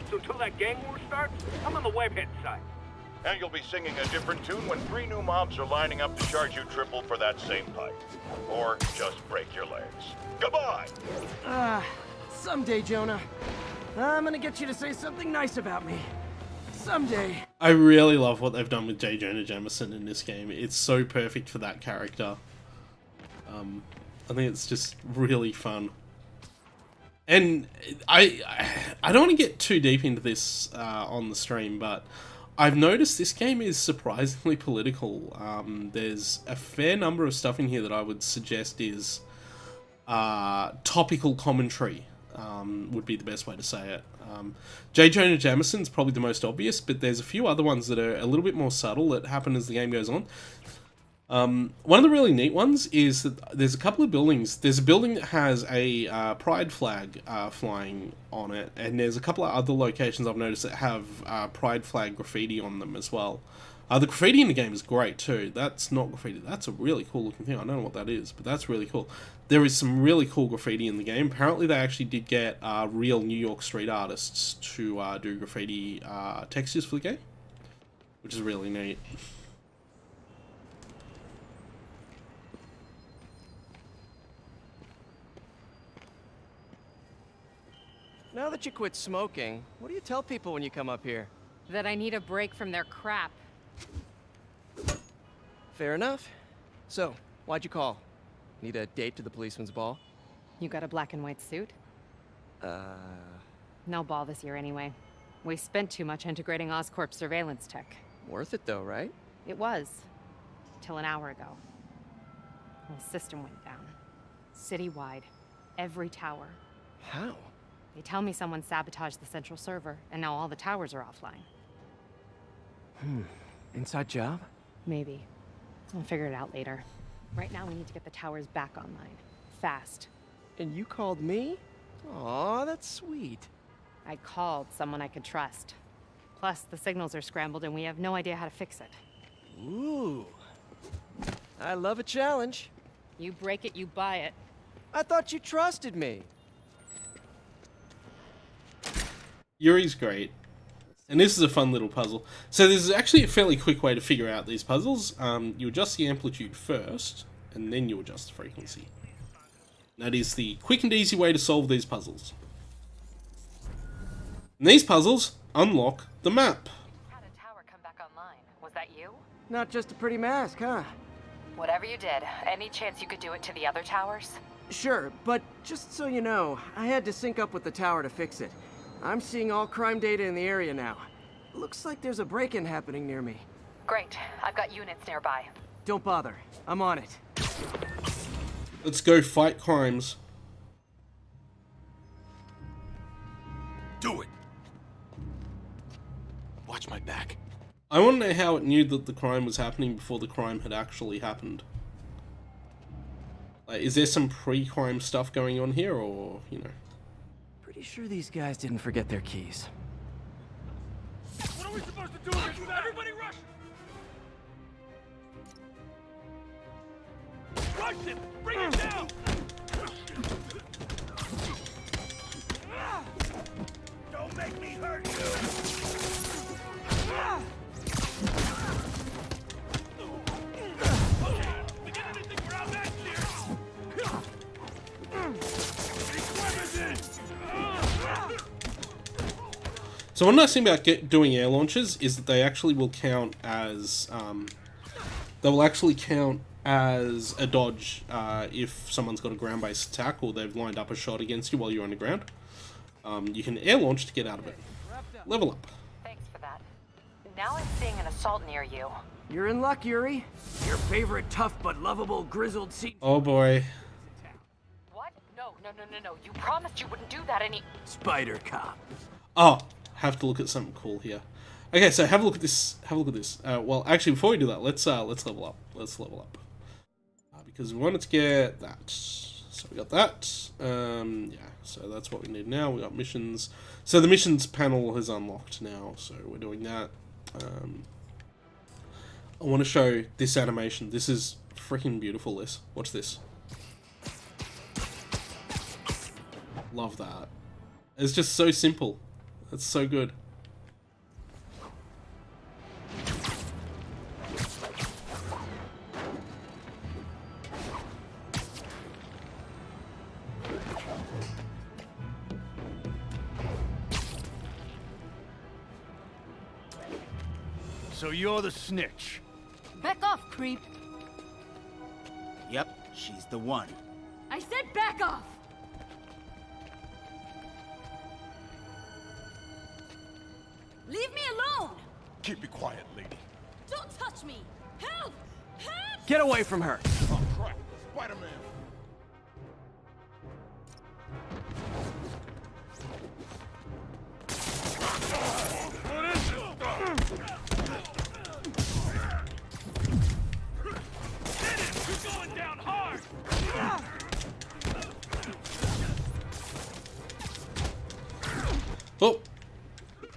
So until that gang war starts, I'm on the webhead side. And you'll be singing a different tune when 3 new mobs are lining up to charge you triple for that same pipe. Or just break your legs. Goodbye! Someday, Jonah. I'm gonna get you to say something nice about me. Someday. I really love what they've done with J. Jonah Jameson in this game. It's so perfect for that character. I think it's just really fun. And I don't want to get too deep into this on the stream, but I've noticed this game is surprisingly political. There's a fair number of stuff in here that I would suggest is topical commentary, would be the best way to say it. J. Jonah Jameson's probably the most obvious, but there's a few other ones that are a little bit more subtle that happen as the game goes on. One of the really neat ones is that there's a couple of buildings. There's a building that has a pride flag flying on it, and there's a couple of other locations I've noticed that have pride flag graffiti on them as well. The graffiti in the game is great too. That's not graffiti. That's a really cool looking thing. I don't know what that is, but that's really cool. There is some really cool graffiti in the game. Apparently they actually did get real New York street artists to do graffiti textures for the game, which is really neat. Now that you quit smoking, what do you tell people when you come up here? That I need a break from their crap. Fair enough. So, why'd you call? Need a date to the policeman's ball? You got a black and white suit? No ball this year anyway. We spent too much integrating Oscorp's surveillance tech. Worth it though, right? It was. Till an hour ago. The system went down. Citywide. Every tower. How? They tell me someone sabotaged the central server, and now all the towers are offline. Inside job? Maybe. I'll figure it out later. Right now, we need to get the towers back online. Fast. And you called me? Aw, that's sweet. I called someone I could trust. Plus, the signals are scrambled, and we have no idea how to fix it. Ooh. I love a challenge. You break it, you buy it. I thought you trusted me. Yuri's great. And this is a fun little puzzle. So this is actually a fairly quick way to figure out these puzzles. You adjust the amplitude first, and then you adjust the frequency. That is the quick and easy way to solve these puzzles. And these puzzles unlock the map. How did tower come back online? Was that you? Not just a pretty mask, huh? Whatever you did, any chance you could do it to the other towers? Sure, but just so you know, I had to sync up with the tower to fix it. I'm seeing all crime data in the area now. Looks like there's a break-in happening near me. Great. I've got units nearby. Don't bother. I'm on it. Let's go fight crimes. Do it. Watch my back. I want to know how it knew that the crime was happening before the crime had actually happened. Like, is there some pre-crime stuff going on here, or, you know? Pretty sure these guys didn't forget their keys. What are we supposed to do against that? Everybody rush! Rush him! Bring him down! Don't make me hurt you! Okay, we get anything for our match here! So one nice thing about doing air launches is that they actually will count as, they will actually count as a dodge if someone's got a ground-based attack or they've lined up a shot against you while you're underground. You can air launch to get out of it. Level up. Thanks for that. Now I'm seeing an assault near you. You're in luck, Yuri. Your favorite tough but lovable grizzled sea... Oh boy. What? No. You promised you wouldn't do that any... Spider Cop. Oh, have to look at something cool here. Okay, so have a look at this. Have a look at this. Well, actually, before we do that, let's level up. Let's level up because we wanted to get that. So we got that. Yeah. So that's what we need now. We got missions. So the missions panel has unlocked now. So we're doing that. I want to show this animation. This is freaking beautiful. This. Watch this. Love that. It's just so simple. It's so good. So you're the snitch. Back off, creep. Yep, she's the one. I said back off! Leave me alone! Keep it quiet, lady. Don't touch me! Help! Help! Get away from her! Oh, crap. Spider-Man. What is it? Hit it! You're going down hard! Oh,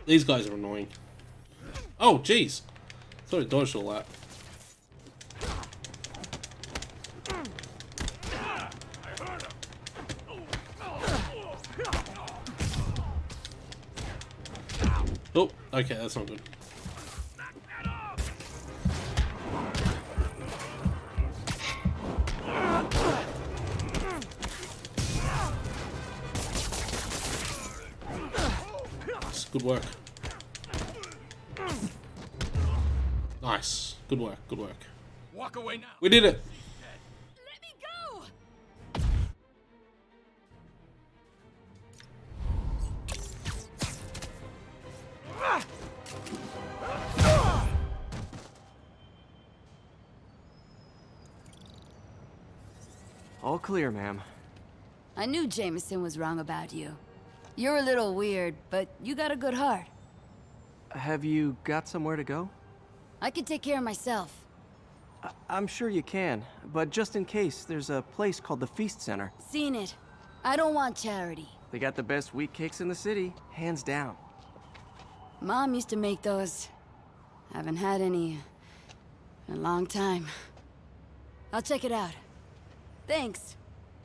these guys are annoying. Oh, jeez. Thought I dodged all that. Oh, okay, that's not good. Good work. Nice. Good work. Good work. Walk away now. We did it. Let me go! All clear, ma'am. I knew Jameson was wrong about you. You're a little weird, but you got a good heart. Have you got somewhere to go? I can take care of myself. I'm sure you can, but just in case, there's a place called the Feast Center. Seen it. I don't want charity. They got the best wheat cakes in the city, hands down. Mom used to make those. Haven't had any in a long time. I'll check it out. Thanks,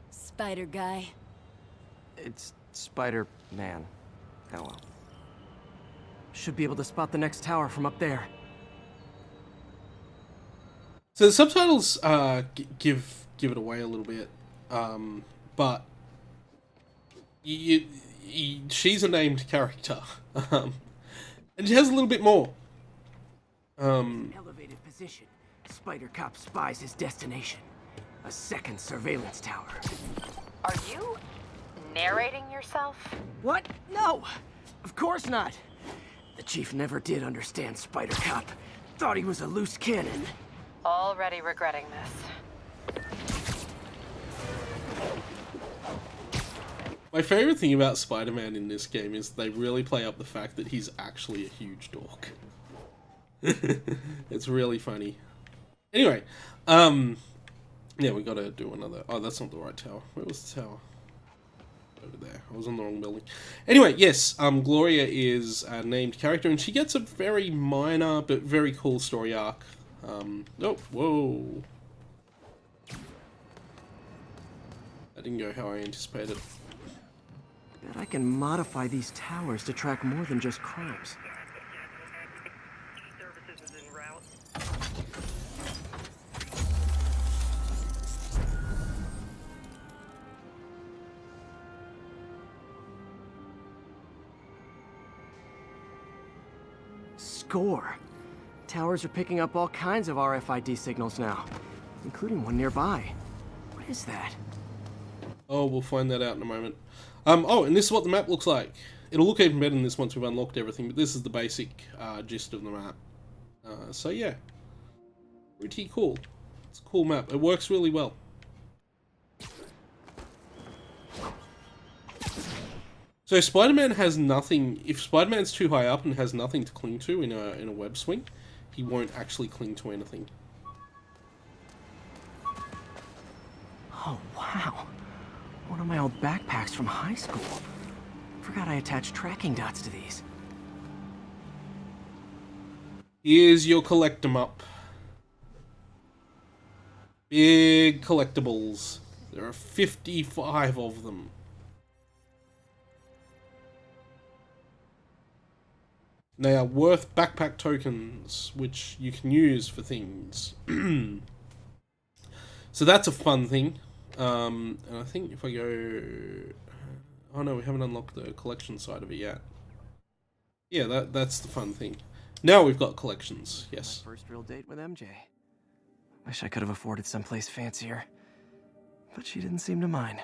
Spider Guy. It's Spider-Man. Oh well. Should be able to spot the next tower from up there. So the subtitles give it away a little bit, but she's a named character, and she has a little bit more. Elevated position. Spider Cop spies his destination. A second surveillance tower. Are you narrating yourself? What? No! Of course not! The Chief never did understand Spider Cop. Thought he was a loose cannon. Already regretting this. My favorite thing about Spider-Man in this game is they really play up the fact that he's actually a huge dork. It's really funny. Anyway, yeah, we gotta do another... Oh, that's not the right tower. Where was the tower? Over there. I was on the wrong building. Anyway, yes, Gloria is a named character, and she gets a very minor but very cool story arc. Oh, whoa. That didn't go how I anticipated. Bet I can modify these towers to track more than just crimes. Score. Towers are picking up all kinds of RFID signals now. including one nearby. What is that? Oh, we'll find that out in a moment. Oh, and this is what the map looks like. It'll look even better than this once we've unlocked everything, but this is the basic gist of the map. So yeah, pretty cool. It's a cool map. It works really well. So Spider-Man has nothing. If Spider-Man's too high up and has nothing to cling to in a web swing, he won't actually cling to anything. Oh, wow. One of my old backpacks from high school. Forgot I attached tracking dots to these. Here's your collectum up. Big collectibles. There are 55 of them. They are worth backpack tokens, which you can use for things. So that's a fun thing. And I think if I go... Oh no, we haven't unlocked the collection side of it yet. Yeah, that's the fun thing. Now we've got collections, yes. My first real date with MJ. Wish I could have afforded someplace fancier. But she didn't seem to mind.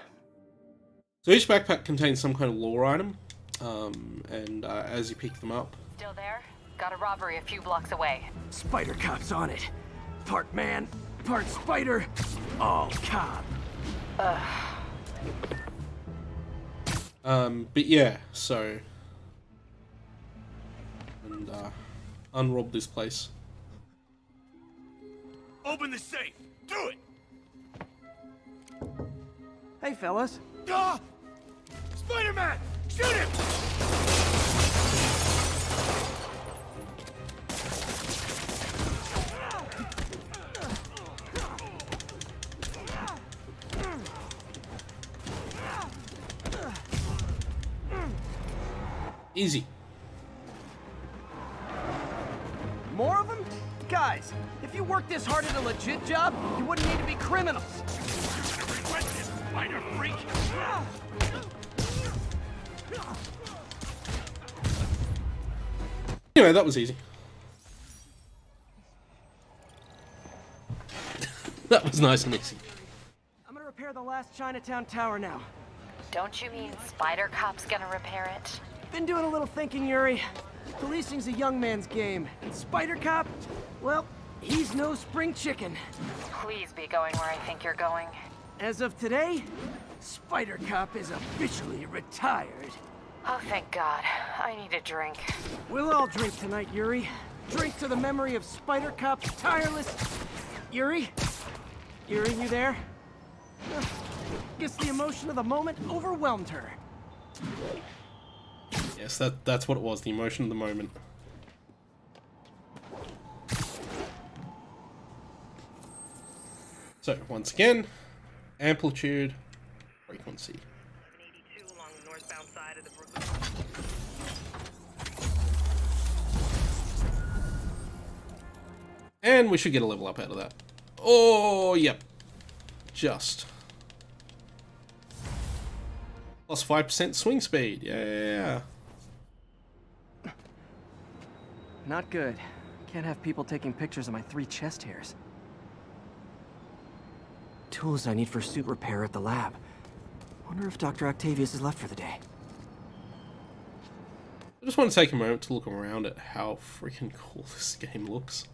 So each backpack contains some kind of lore item. And as you pick them up... Still there? Got a robbery a few blocks away. Spider Cop's on it. Part man, part spider, all cop. But yeah, so... And, unrob this place. Open the safe. Do it. Hey, fellas. Ah! Spider-Man! Shoot him! Easy. More of them? Guys, if you worked this hard at a legit job, you wouldn't need to be criminals. Regret this, spider freak! Anyway, that was easy. That was nice and easy. I'm gonna repair the last Chinatown tower now. Don't you mean Spider Cop's gonna repair it? Been doing a little thinking, Yuri. Policing's a young man's game, and Spider Cop, well, he's no spring chicken. Please be going where I think you're going. As of today, Spider Cop is officially retired. Oh, thank God. I need a drink. We'll all drink tonight, Yuri. Drink to the memory of Spider Cop's tireless... Yuri? Yuri, you there? Guess the emotion of the moment overwhelmed her. Yes, that's what it was, the emotion of the moment. So, once again, amplitude, frequency. And we should get a level up out of that. Oh, yep. Just. Plus 5% swing speed, yeah. Not good. Can't have people taking pictures of my 3 chest hairs. Tools I need for suit repair at the lab. Wonder if Dr. Octavius is left for the day. I just want to take a moment to look around at how freaking cool this game looks.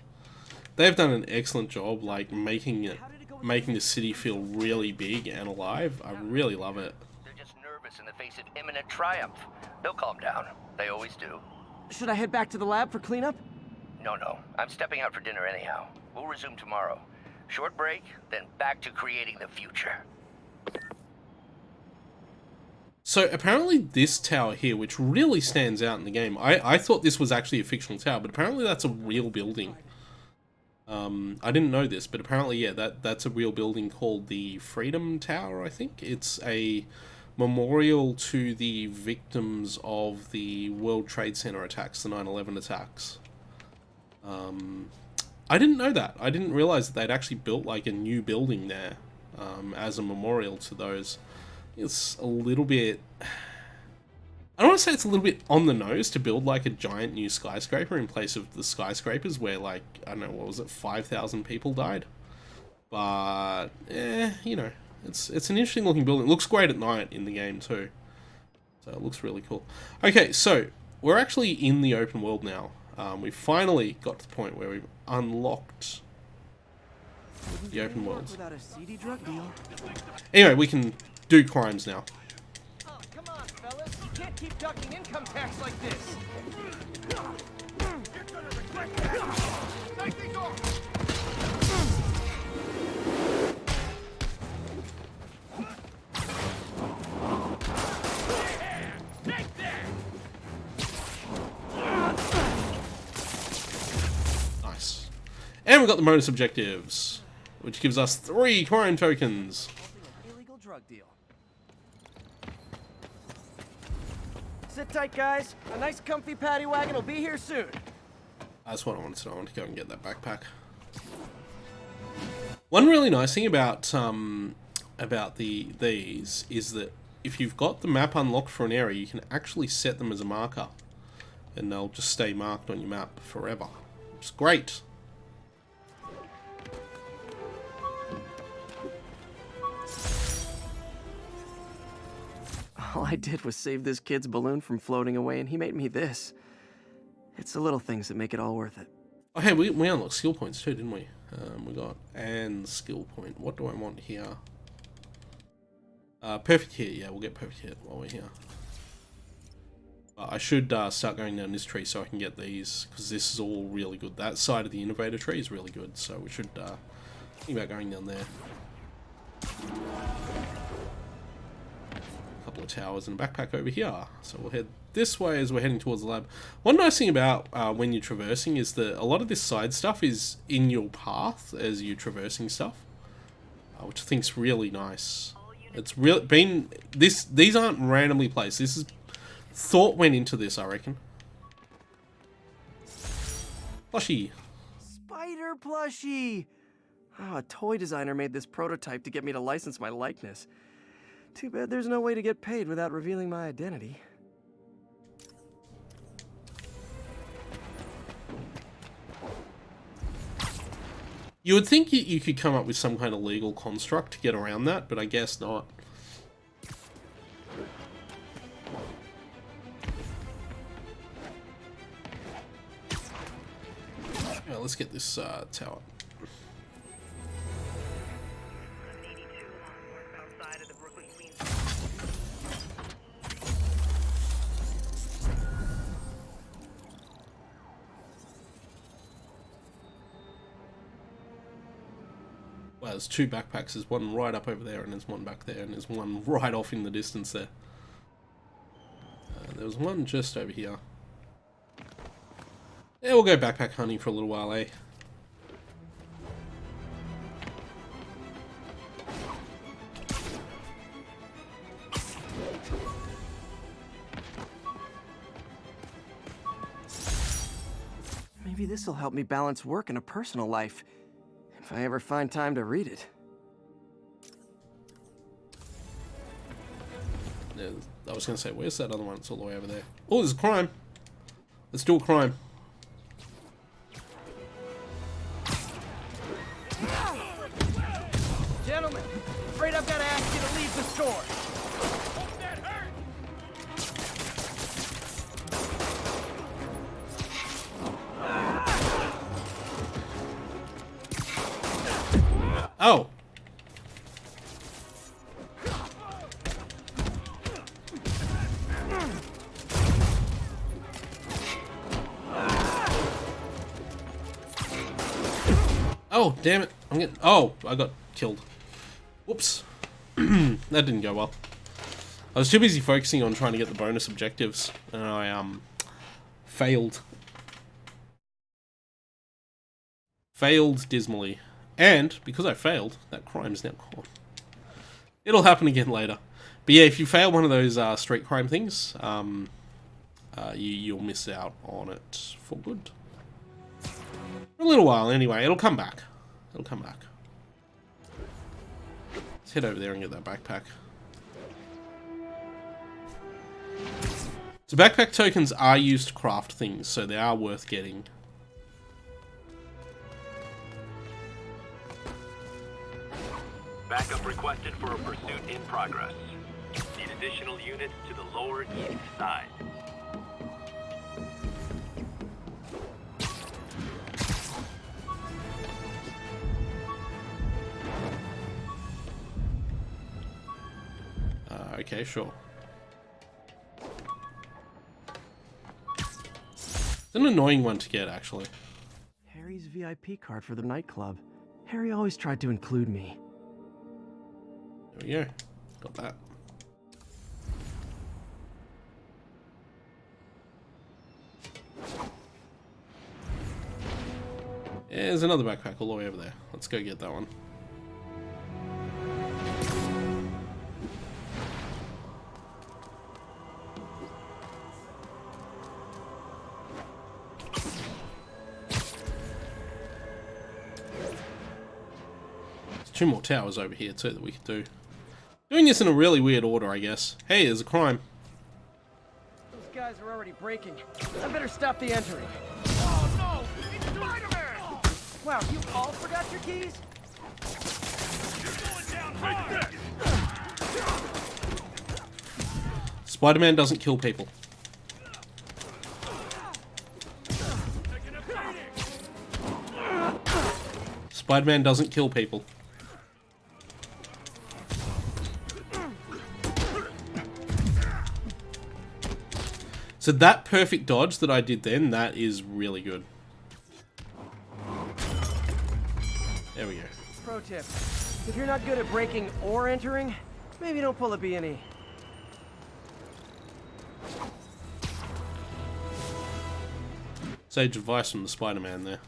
They've done an excellent job, like, making the city feel really big and alive. I really love it. They're just nervous in the face of imminent triumph. They'll calm down. They always do. Should I head back to the lab for cleanup? No. I'm stepping out for dinner anyhow. We'll resume tomorrow. Short break, then back to creating the future. So apparently this tower here, which really stands out in the game, I thought this was actually a fictional tower, but apparently that's a real building. I didn't know this, but apparently, yeah, that's a real building called the Freedom Tower, I think. It's a memorial to the victims of the World Trade Center attacks, the 9/11 attacks. I didn't know that. I didn't realize that they'd actually built like a new building there as a memorial to those. It's a little bit... I don't want to say it's a little bit on the nose to build like a giant new skyscraper in place of the skyscrapers where, like, I don't know, what was it, 5,000 people died? But, you know, it's an interesting looking building. It looks great at night in the game too. So it looks really cool. Okay, so we're actually in the open world now. We finally got to the point where we've unlocked the open world. Without a seedy drug deal. Anyway, we can do crimes now. Oh, come on, fellas. You can't keep ducking income tax like this. Nice. And we've got the bonus objectives, which gives us 3 crime tokens. Illegal drug deal. Sit tight, guys. A nice comfy paddy wagon will be here soon. That's what I wanted to know. I want to go and get that backpack. One really nice thing about these is that if you've got the map unlocked for an area, you can actually set them as a marker, and they'll just stay marked on your map forever, which is great. All I did was save this kid's balloon from floating away, and he made me this. It's the little things that make it all worth it. Oh, hey, we unlocked skill points too, didn't we? We got and skill point. What do I want here? Perfect hit. Yeah, we'll get perfect hit while we're here. I should start going down this tree so I can get these, because this is all really good. That side of the innovator tree is really good, so we should think about going down there. A couple of towers and a backpack over here. So we'll head this way as we're heading towards the lab. One nice thing about when you're traversing is that a lot of this side stuff is in your path as you're traversing stuff, which I think's really nice. It's these aren't randomly placed. This is thought went into this, I reckon. Plushie. Spider plushie! Oh, a toy designer made this prototype to get me to license my likeness. Too bad there's no way to get paid without revealing my identity. You would think you could come up with some kind of legal construct to get around that, but I guess not. Yeah, let's get this tower. Well, there's 2 backpacks. There's one right up over there, and there's one back there, and there's one right off in the distance there. There was one just over here. Yeah, we'll go backpack hunting for a little while, eh? Maybe this'll help me balance work and a personal life. If I ever find time to read it. Yeah, I was going to say, where's that other one? It's all the way over there. Oh, there's a crime. Let's do a crime. Gentlemen, afraid I've got to ask you to leave the store. Oh. Oh, damn it. I'm getting... Oh, I got killed. Whoops. That didn't go well. I was too busy focusing on trying to get the bonus objectives, and I, failed. Failed dismally. And, because I failed, that crime's now gone. It'll happen again later. But yeah, if you fail one of those street crime things, you'll miss out on it for good. For a little while, anyway. It'll come back. It'll come back. Let's head over there and get that backpack. So backpack tokens are used to craft things, so they are worth getting. Backup requested for a pursuit in progress. Need additional units to the lower east side. Okay, sure. It's an annoying one to get, actually. Harry's VIP card for the nightclub. Harry always tried to include me. There we go. Got that. There's another backpack all the way over there. Let's go get that one. Two more towers over here too that we could do. Doing this in a really weird order, I guess. Hey, there's a crime. Those guys are already breaking. I better stop the entering. Oh no! It's Spider-Man! Wow, you all forgot your keys? You're going down hard! Spider-Man doesn't kill people. Spider-Man doesn't kill people. So that perfect dodge that I did then, that is really good. There we go. Pro tip. If you're not good at breaking or entering, maybe don't pull a B&E. Sage advice from the Spider-Man there.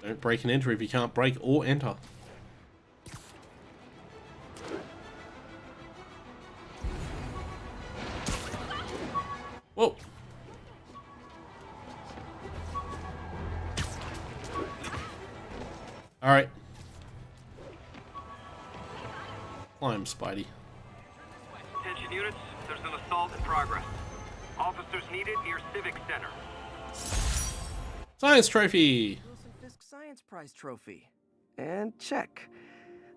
Don't break and enter if you can't break or enter. Whoa. Alright. Climb, Spidey. Attention units, there's an assault in progress. Officers needed near Civic Center. Science trophy! Wilson Fisk Science Prize trophy. And check.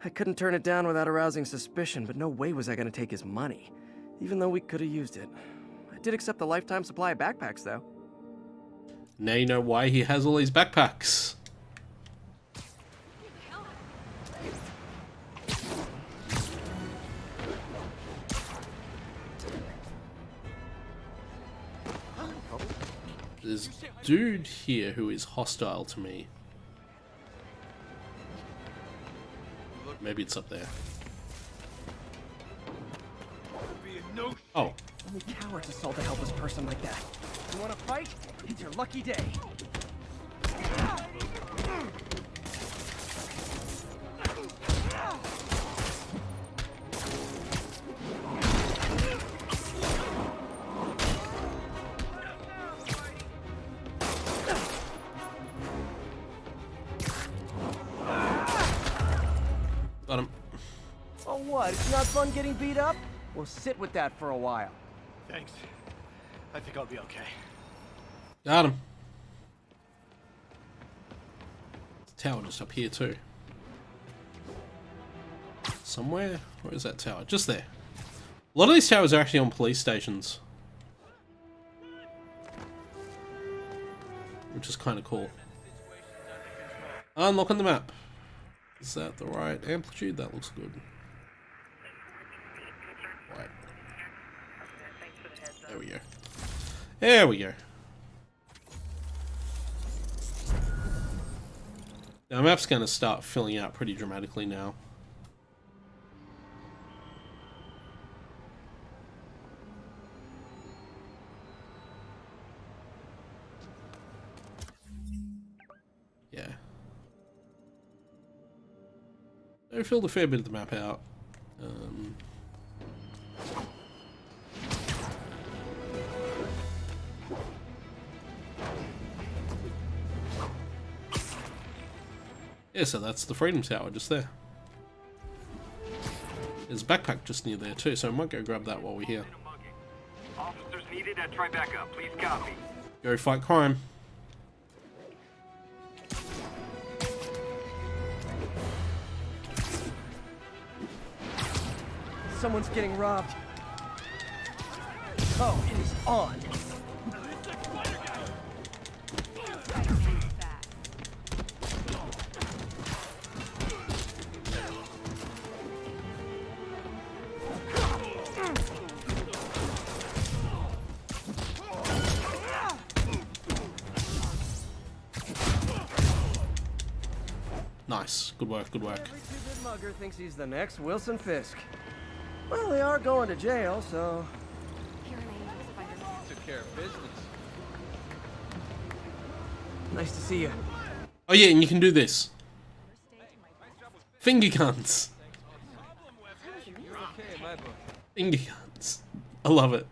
I couldn't turn it down without arousing suspicion, but no way was I going to take his money. Even though we could have used it. I did accept the lifetime supply of backpacks, though. Now you know why he has all these backpacks. There's a dude here who is hostile to me. Maybe it's up there. Oh. Only cowards assault a helpless person like that. You want to fight? It's your lucky day. Got him. Oh, what? It's not fun getting beat up? We'll sit with that for a while. Thanks. I think I'll be okay. Got him. Tower just up here too. Somewhere? Where is that tower? Just there. A lot of these towers are actually on police stations. Which is kind of cool. Unlocking the map. Is that the right amplitude? That looks good. Right. There we go. There we go. Now, the map's going to start filling out pretty dramatically now. Yeah. I filled a fair bit of the map out. Yeah, so that's the Freedom Tower just there. There's a backpack just near there too, so I might go grab that while we're here. Officers needed at Tribeca. Please copy. Go fight crime. someone's getting robbed. Oh, it is on. Nice. Good work, good work. Every two-bit mugger thinks he's the next Wilson Fisk. Well, they are going to jail, so... Took care of business. Nice to see you. Oh yeah, and you can do this. Finger guns. Finger guns. I love it.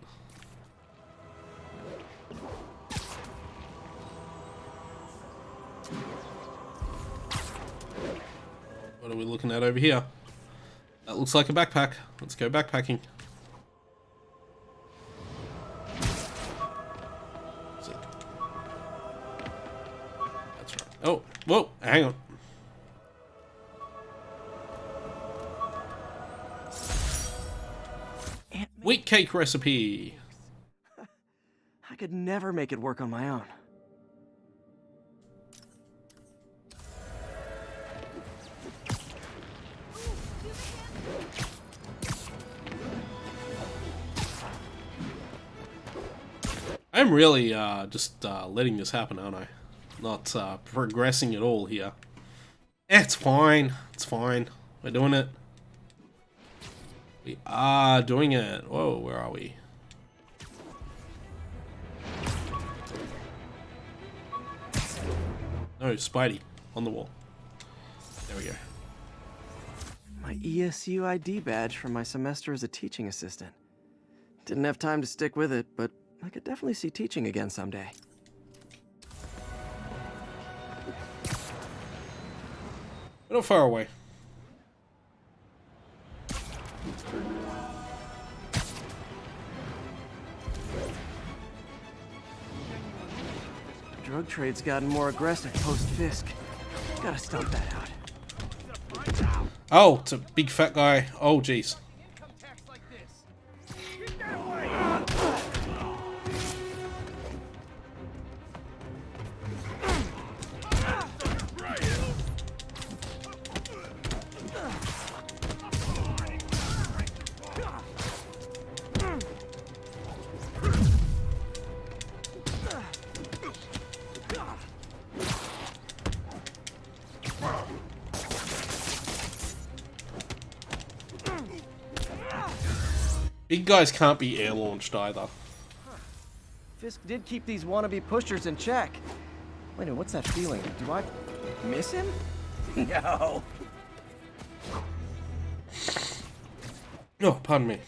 What are we looking at over here? That looks like a backpack. Let's go backpacking. That's right. Oh, whoa, hang on. Wheat cake recipe. I could never make it work on my own. I'm really just letting this happen, aren't I? Not progressing at all here. It's fine. It's fine. We're doing it. We are doing it. Whoa, where are we? No, Spidey. On the wall. There we go. My ESU ID badge from my semester as a teaching assistant. Didn't have time to stick with it, but I could definitely see teaching again someday. We're not far away. Drug trade's gotten more aggressive post-Fisk. Gotta stomp that out. Oh, it's a big fat guy. Oh, jeez. Big guys can't be air launched either. Fisk did keep these wannabe pushers in check. Wait a minute, what's that feeling? Do I miss him? No. Oh, pardon me.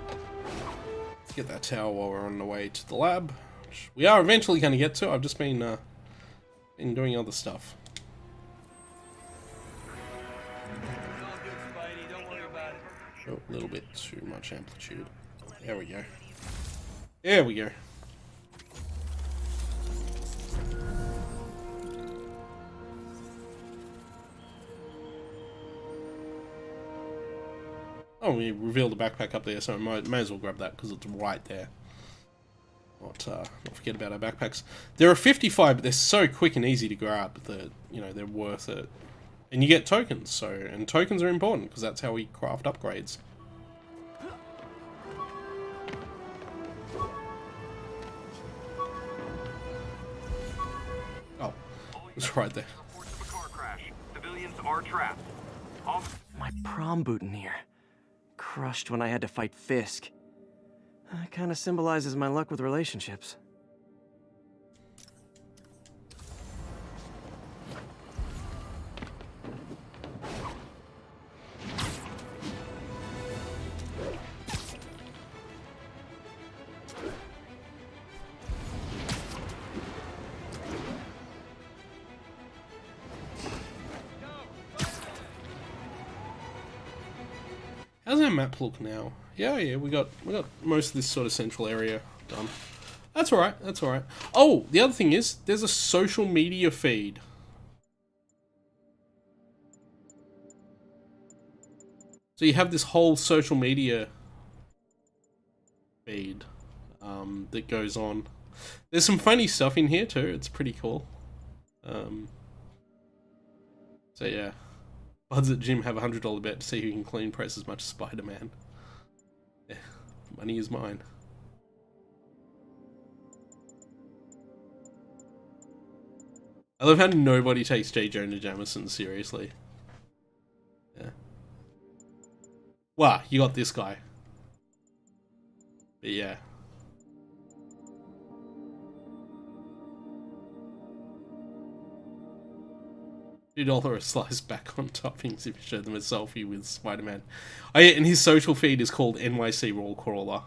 Let's get that tower while we're on the way to the lab, which we are eventually going to get to. I've just been doing other stuff. Oh, a little bit too much amplitude. There we go. There we go. Oh, we revealed the backpack up there, so I may as well grab that because it's right there. Not forget about our backpacks. There are 55, but they're so quick and easy to grab that, you know, they're worth it. And you get tokens, and tokens are important because that's how we craft upgrades. Oh, it's right there. Reports of a car crash. Civilians are trapped. My prom boutonniere. Crushed when I had to fight Fisk. Kind of symbolizes my luck with relationships. How's our map look now? Yeah, we got most of this sort of central area done. That's alright, that's alright. Oh, the other thing is, there's a social media feed. So you have this whole social media feed that goes on. There's some funny stuff in here too. It's pretty cool. So yeah, Buds at Gym have a $100 bet to see who can clean press as much as Spider-Man. Yeah, money is mine. I love how nobody takes J. Jonah Jameson seriously. Yeah. Wow, you got this guy. But yeah. $2 a slice back on toppings if you show them a selfie with Spider-Man. Oh yeah, and his social feed is called NYC Roll Crawler.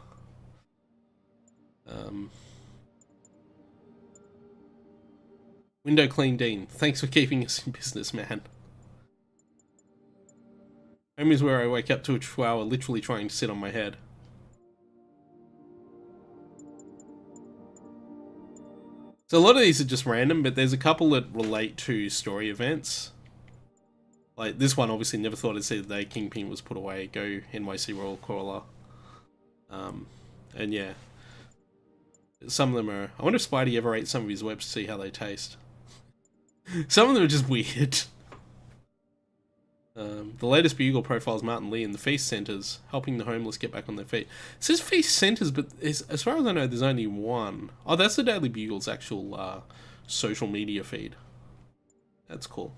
Window Clean Dean, thanks for keeping us in business, man. Home is where I wake up to a chihuahua literally trying to sit on my head. So a lot of these are just random, but there's a couple that relate to story events. Like this one, obviously never thought I'd see the day Kingpin was put away. Go NYC Royal Crawler. And yeah. Some of them are... I wonder if Spidey ever ate some of his webs to see how they taste. Some of them are just weird. The latest Bugle profiles Martin Lee in the Feast Centres, helping the homeless get back on their feet. It says Feast Centres, but as far as I know, there's only one. Oh, that's the Daily Bugle's actual social media feed. That's cool.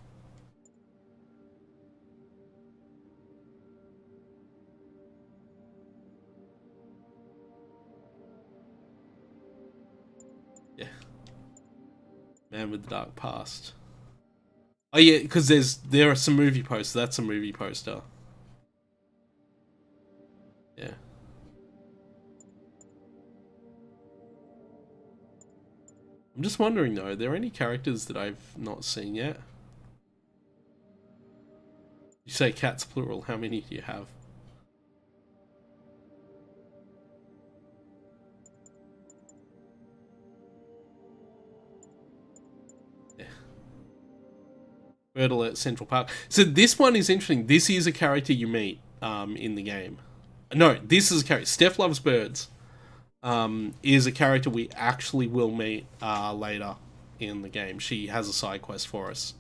Yeah. Man with the Dark Past. Oh yeah, because there are some movie posters. That's a movie poster. Yeah. I'm just wondering though, are there any characters that I've not seen yet? You say cats plural, how many do you have? Bird Alert Central Park. So this one is interesting. This is a character you meet in the game. No, this is a character. Steph Loves Birds is a character we actually will meet later in the game. She has a side quest for us.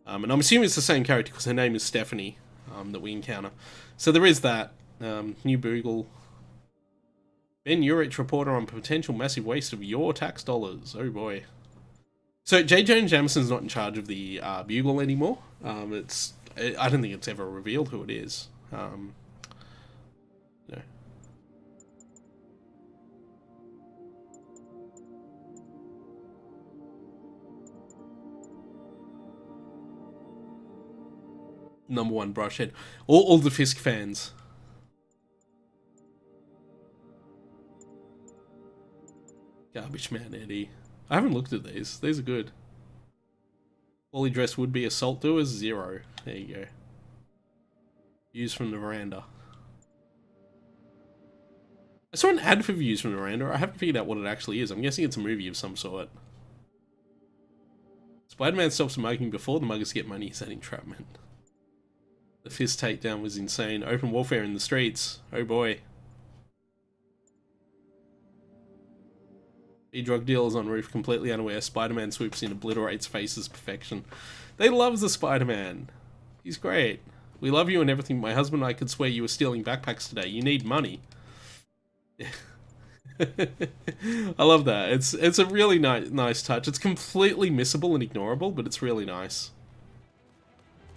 And I'm assuming it's the same character because her name is Stephanie that we encounter. So there is that. New Bugle. Ben Urich, reporter on potential massive waste of your tax dollars. Oh boy. So J. Jonah Jameson's not in charge of the Bugle anymore. I don't think it's ever revealed who it is. No. #1 Brushhead. All the Fisk fans. Garbage Man Eddie. I haven't looked at these. These are good. Fully dressed would-be assault doers, 0. There you go. Views from the veranda. I saw an ad for Views from the veranda. I haven't figured out what it actually is. I'm guessing it's a movie of some sort. Spider-Man stops mugging before the muggers get money. Is that entrapment? The Fist takedown was insane. Open warfare in the streets. Oh boy. Drug dealers on roof, completely unaware. Spider-Man swoops in, obliterates faces, perfection. They love the Spider-Man. He's great. We love you and everything. My husband and I could swear you were stealing backpacks today. You need money. I love that. It's a really nice touch. It's completely missable and ignorable, but it's really nice.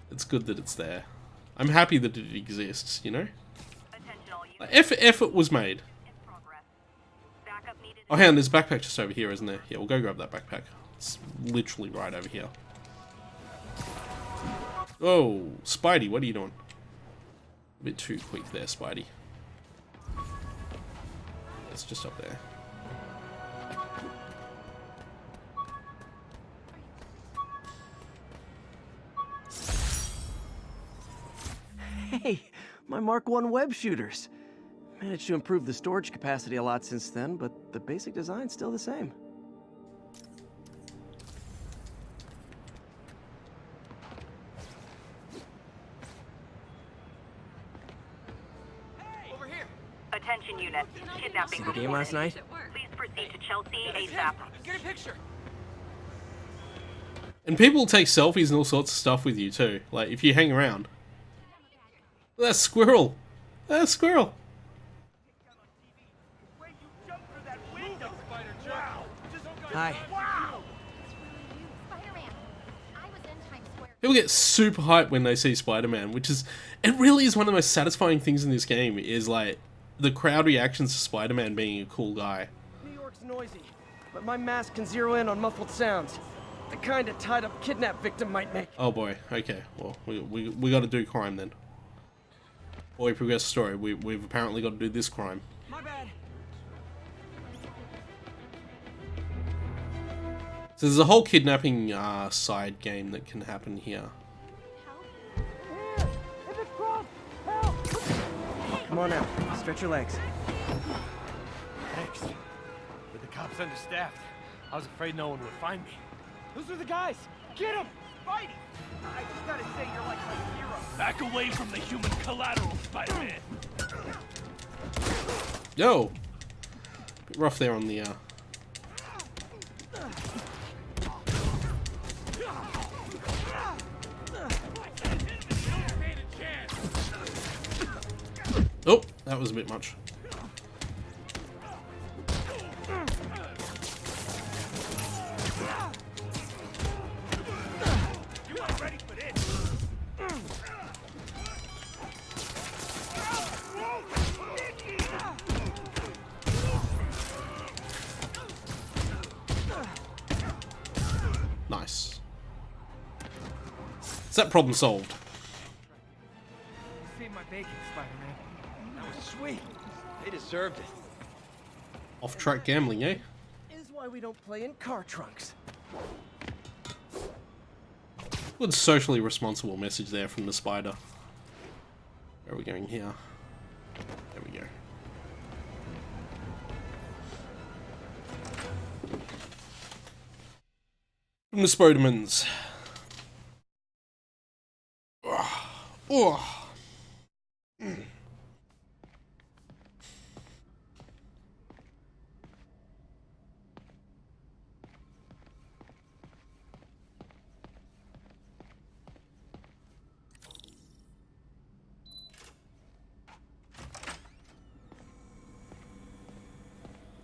It's good that it's there. I'm happy that it exists, you know? Effort was made. Oh, hang on, there's a backpack just over here, isn't there? Yeah, we'll go grab that backpack. It's literally right over here. Oh, Spidey, what are you doing? A bit too quick there, Spidey. It's just up there. Hey, my Mark 1 web shooters. Managed to improve the storage capacity a lot since then, but the basic design's still the same. Attention units. Kidnapping See the game last night? Please proceed to Chelsea ASAP. Get a picture. And people take selfies and all sorts of stuff with you too. Like if you hang around. That squirrel. That squirrel. Hi. People get super hyped when they see Spider-Man, which is, it really is one of the most satisfying things in this game, is like the crowd reactions to Spider-Man being a cool guy. New York's noisy, but my mask can zero in on muffled sounds. The kind a tied-up kidnap victim might make. Oh boy, okay, well, we got to do crime then. Before we progress the story, we've apparently got to do this crime. My bad. So there's a whole kidnapping side game that can happen here. Come on out. Stretch your legs. Thanks. With the cops understaffed, I was afraid no one would find me. Those are the guys. Get them! Spidey! I just gotta say, you're like my hero. Back away from the human collateral, Spider-Man. Yo! Bit rough there on the Oh, that was a bit much. Nice. Is that problem solved? Save my bacon, Spider-Man. That was sweet. They deserved it. Off-track gambling, eh? Is why we don't play in car trunks. Good socially responsible message there from the spider. Where are we going here? There we go. From the Spidermans. Oh.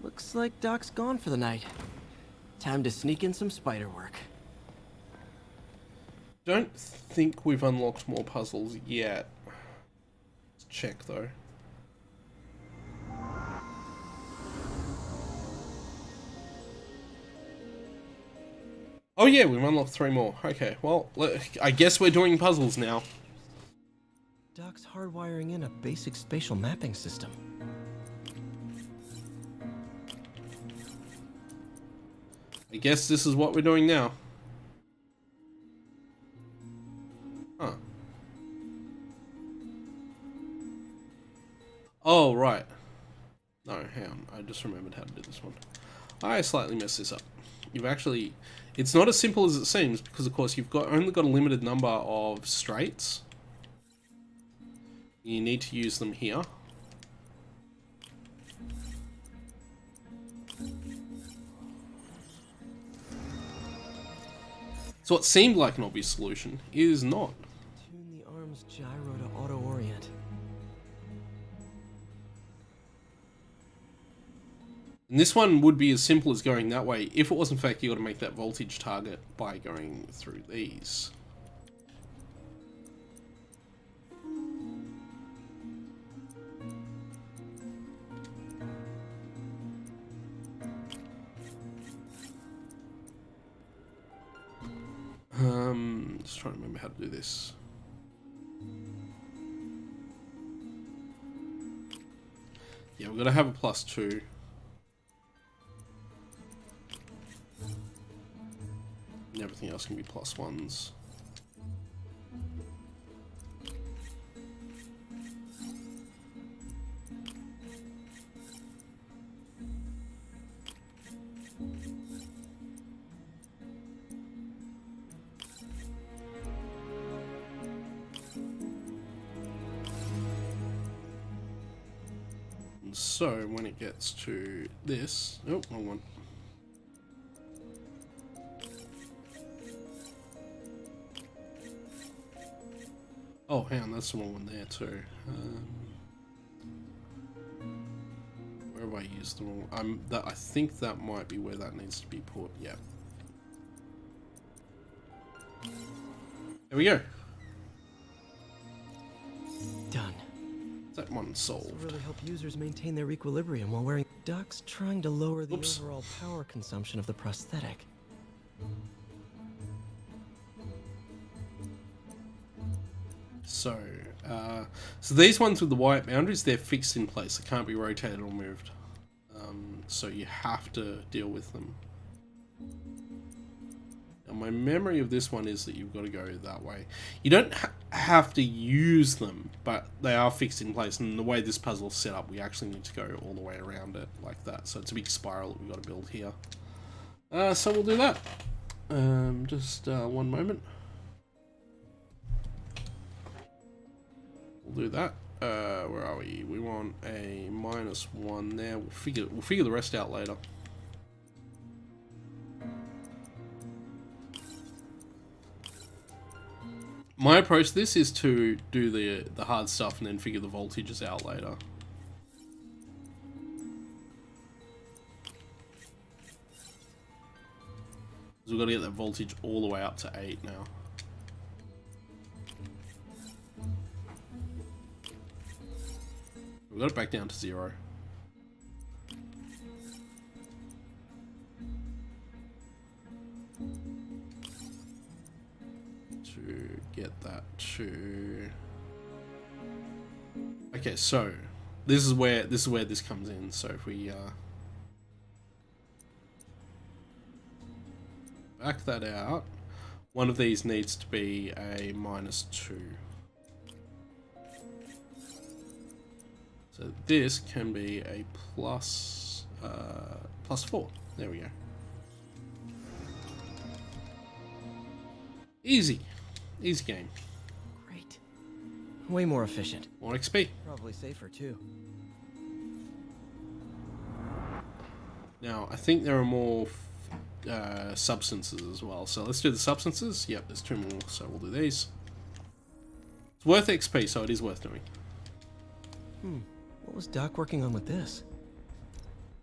Looks like Doc's gone for the night. Time to sneak in some spider work. Don't think we've unlocked more puzzles yet. Let's check though. Oh yeah, we've unlocked 3 more. Okay, well, I guess we're doing puzzles now. Doc's hardwiring in a basic spatial mapping system. I guess this is what we're doing now. Huh. Oh, right. No, hang on. I just remembered how to do this one. I slightly messed this up. You've actually... It's not as simple as it seems, because of course you've only got a limited number of straights. You need to use them here. So what seemed like an obvious solution is not. Tune the arm's gyro to auto-orient. And this one would be as simple as going that way, if it was in fact you got to make that voltage target by going through these. Just trying to remember how to do this. Yeah, we've got to have a +2. And everything else can be +1s. So when it gets to this, oh, wrong one. Oh, hang on, that's the wrong one there too. Where have I used the wrong? I think that might be where that needs to be put. Yeah. There we go. Done. That one solved. This will really help users maintain their equilibrium while wearing. Doc's trying to lower the Oops. overall power consumption of the prosthetic. So, so these ones with the white boundaries, they're fixed in place. They can't be rotated or moved. So you have to deal with them. Now, my memory of this one is that you've got to go that way. You don't have to use them, but they are fixed in place. And the way this puzzle is set up, we actually need to go all the way around it like that. So it's a big spiral that we've got to build here. So we'll do that. Just one moment. We'll do that. Where are we? We want a -1 there. We'll figure the rest out later. My approach to this is to do the hard stuff and then figure the voltages out later. We've got to get that voltage all the way up to 8 now. We've got it back down to 0. To get that to... Okay, so this is where this comes in. So if we back that out, one of these needs to be a -2. So this can be a +4. There we go. Easy game. Great. Way more efficient. More XP. Probably safer too. Now I think there are more substances as well. So let's do the substances. Yep, there's 2 more. So we'll do these. It's worth XP, so it is worth doing. What was Doc working on with this?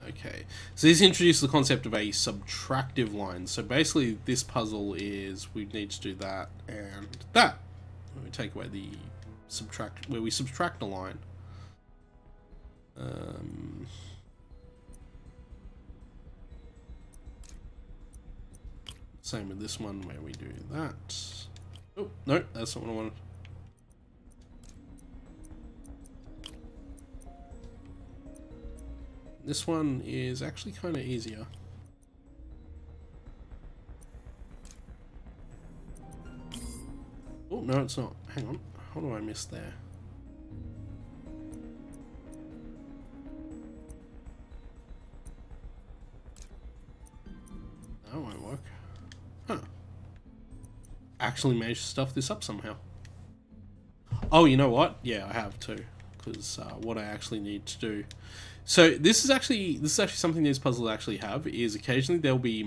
Okay, so this introduces the concept of a subtractive line. So basically this puzzle is we need to do that and that. We take away the where we subtract a line. Same with this one where we do that. Oh, no, that's not what I wanted. This one is actually kind of easier. Oh, no, it's not. Hang on. What do I miss there? That won't work. Huh. Actually managed to stuff this up somehow. Oh, you know what? Yeah, I have too. Because what I actually need to do. So this is actually something these puzzles actually have, is occasionally there'll be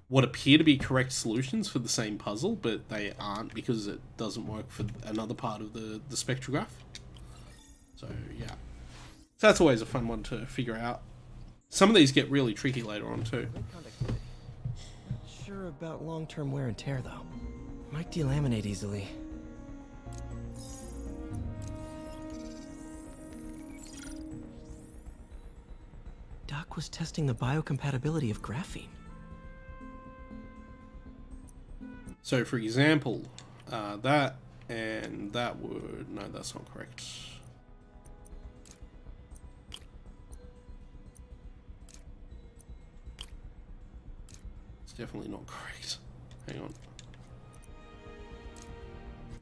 what appear to be correct solutions for the same puzzle, but they aren't because it doesn't work for another part of the spectrograph. So yeah. So that's always a fun one to figure out. Some of these get really tricky later on too. Not sure about long-term wear and tear though. Might delaminate easily. Doc was testing the biocompatibility of graphene. So for example, that and that would... No, that's not correct. It's definitely not correct. Hang on.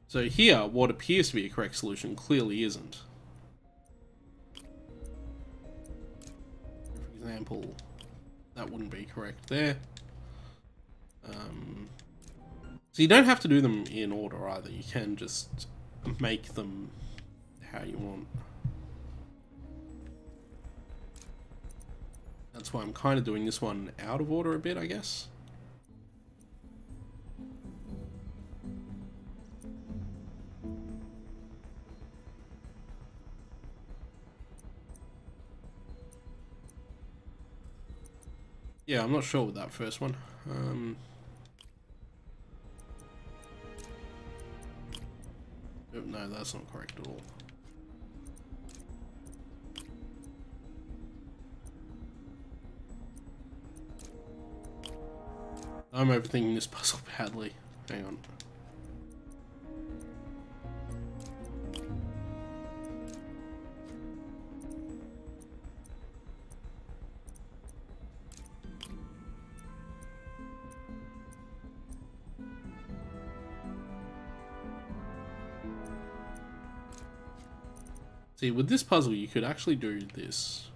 So here, what appears to be a correct solution clearly isn't. For example, that wouldn't be correct there. So you don't have to do them in order either. You can just make them how you want. That's why I'm kind of doing this one out of order a bit, I guess. Yeah, I'm not sure with that first one. No, that's not correct at all. I'm overthinking this puzzle badly. Hang on. See, with this puzzle, you could actually do this.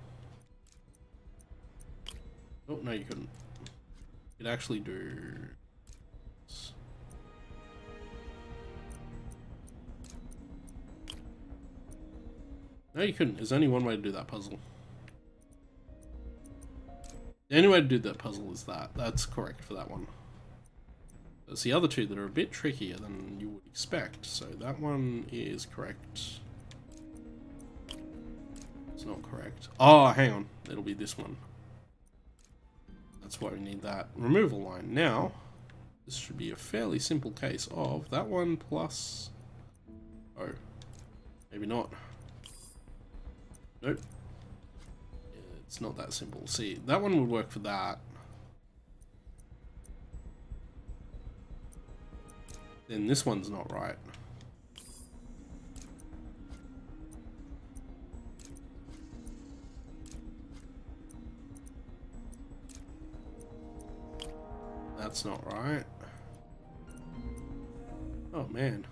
Oh, no, you couldn't. You could actually do this. No, you couldn't. There's only one way to do that puzzle. The only way to do that puzzle is that. That's correct for that one. There's the other two that are a bit trickier than you would expect. So that one is correct. It's not correct. Oh, hang on. It'll be this one. That's why we need that removal line. Now, this should be a fairly simple case of that one plus... Oh, maybe not. Nope. It's not that simple. See, that one would work for that. Then this one's not right. That's not right. Oh man.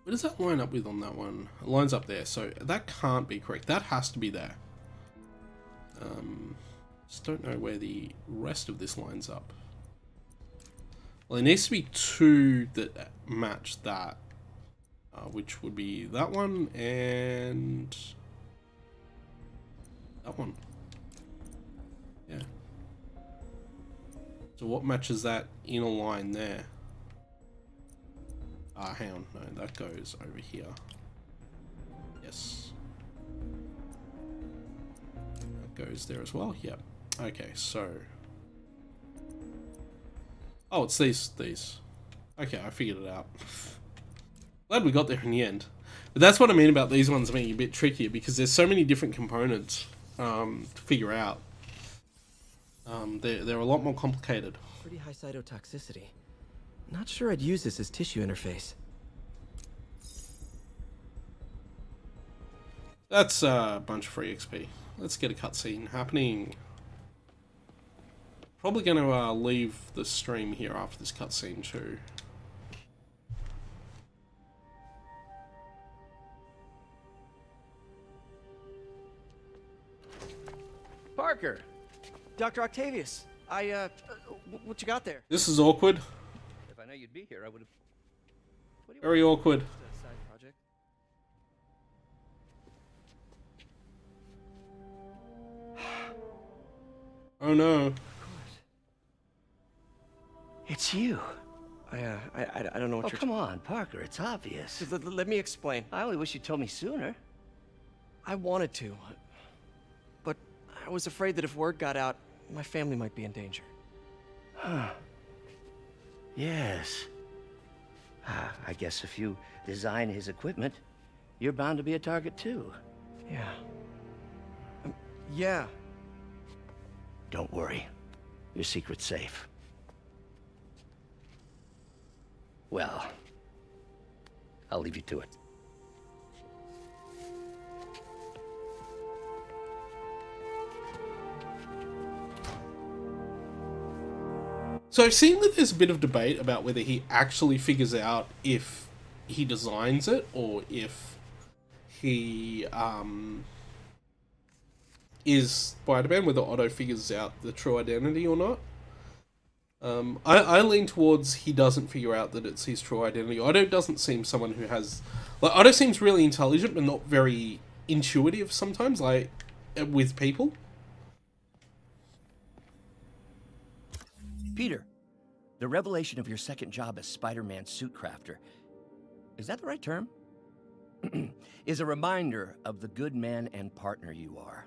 What does that line up with on that one? It lines up there, so that can't be correct. That has to be there. Just don't know where the rest of this lines up. Well, there needs to be two that match that. Which would be that one and that one. Yeah. So what matches that inner line there? Hang on. No, that goes over here. Yes. That goes there as well. Yep. Okay, so... Oh, it's these. Okay, I figured it out. Glad we got there in the end. But that's what I mean about these ones being a bit trickier, because there's so many different components to figure out. They're a lot more complicated. Pretty high cytotoxicity. Not sure I'd use this as tissue interface. That's a bunch of free XP. Let's get a cutscene happening. Probably going to leave the stream here after this cutscene too. Parker! Dr. Octavius, what you got there? This is awkward. If I know you'd be here, I would have... Very awkward. Side project. Oh no. Of course. It's you. I don't know what you're... come on, Parker, it's obvious. Let me explain. I only wish you'd told me sooner. I wanted to, but I was afraid that if word got out, my family might be in danger. Huh. Yes. I guess if you design his equipment, you're bound to be a target too. Yeah. Yeah. Don't worry. Your secret's safe. Well, I'll leave you to it. So I've seen that there's a bit of debate about whether he actually figures out if he designs it or if he is Spider-Man, whether Otto figures out the true identity or not. I lean towards he doesn't figure out that it's his true identity. Otto doesn't seem someone who has... Like, Otto seems really intelligent, but not very intuitive sometimes, like, with people. Peter, the revelation of your second job as Spider-Man suit crafter, is that the right term? Is a reminder of the good man and partner you are.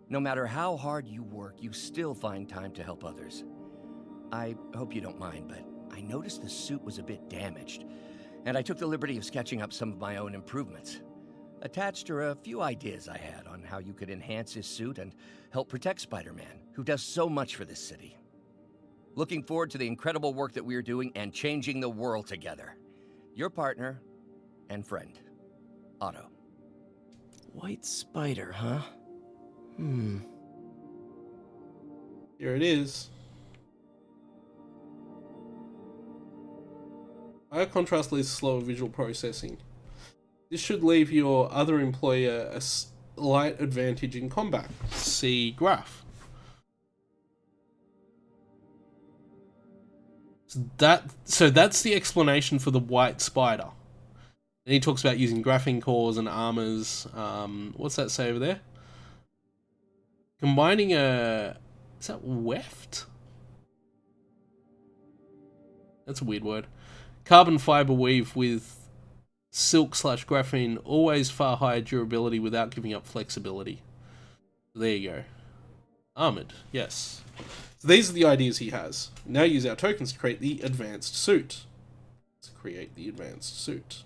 No matter how hard you work, you still find time to help others. I hope you don't mind, but I noticed the suit was a bit damaged, and I took the liberty of sketching up some of my own improvements. Attached are a few ideas I had on how you could enhance his suit and help protect Spider-Man, who does so much for this city. Looking forward to the incredible work that we are doing and changing the world together. Your partner and friend, Otto. White spider, huh? Here it is. Higher contrast leads to slower visual processing. This should leave your other employer a slight advantage in combat. See graph. So that's the explanation for the white spider. And he talks about using graphene cores and armors. What's that say over there? Combining a... Is that weft? That's a weird word. Carbon fiber weave with silk/graphene, always far higher durability without giving up flexibility. There you go. Armored, yes. So these are the ideas he has. Now use our tokens to create the advanced suit. Let's create the advanced suit.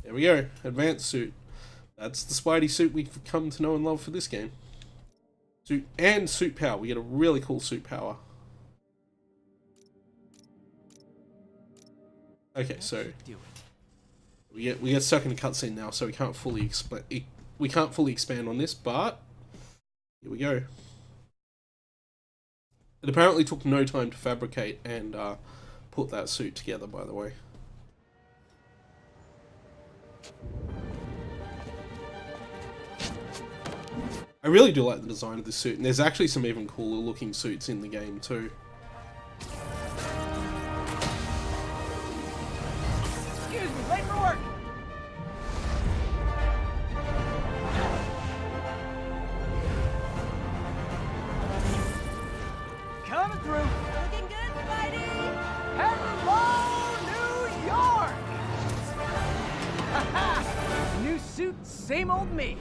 There we go, advanced suit. That's the Spidey suit we've come to know and love for this game. Suit and suit power. We get a really cool suit power. Okay, so we get stuck in a cutscene now, so we can't fully expand on this, but here we go. It apparently took no time to fabricate and put that suit together, by the way. I really do like the design of this suit, and there's actually some even cooler looking suits in the game too. Excuse me, late for work! Coming through! Looking good, Spidey! Hello, New York! Haha! New suit, same old me.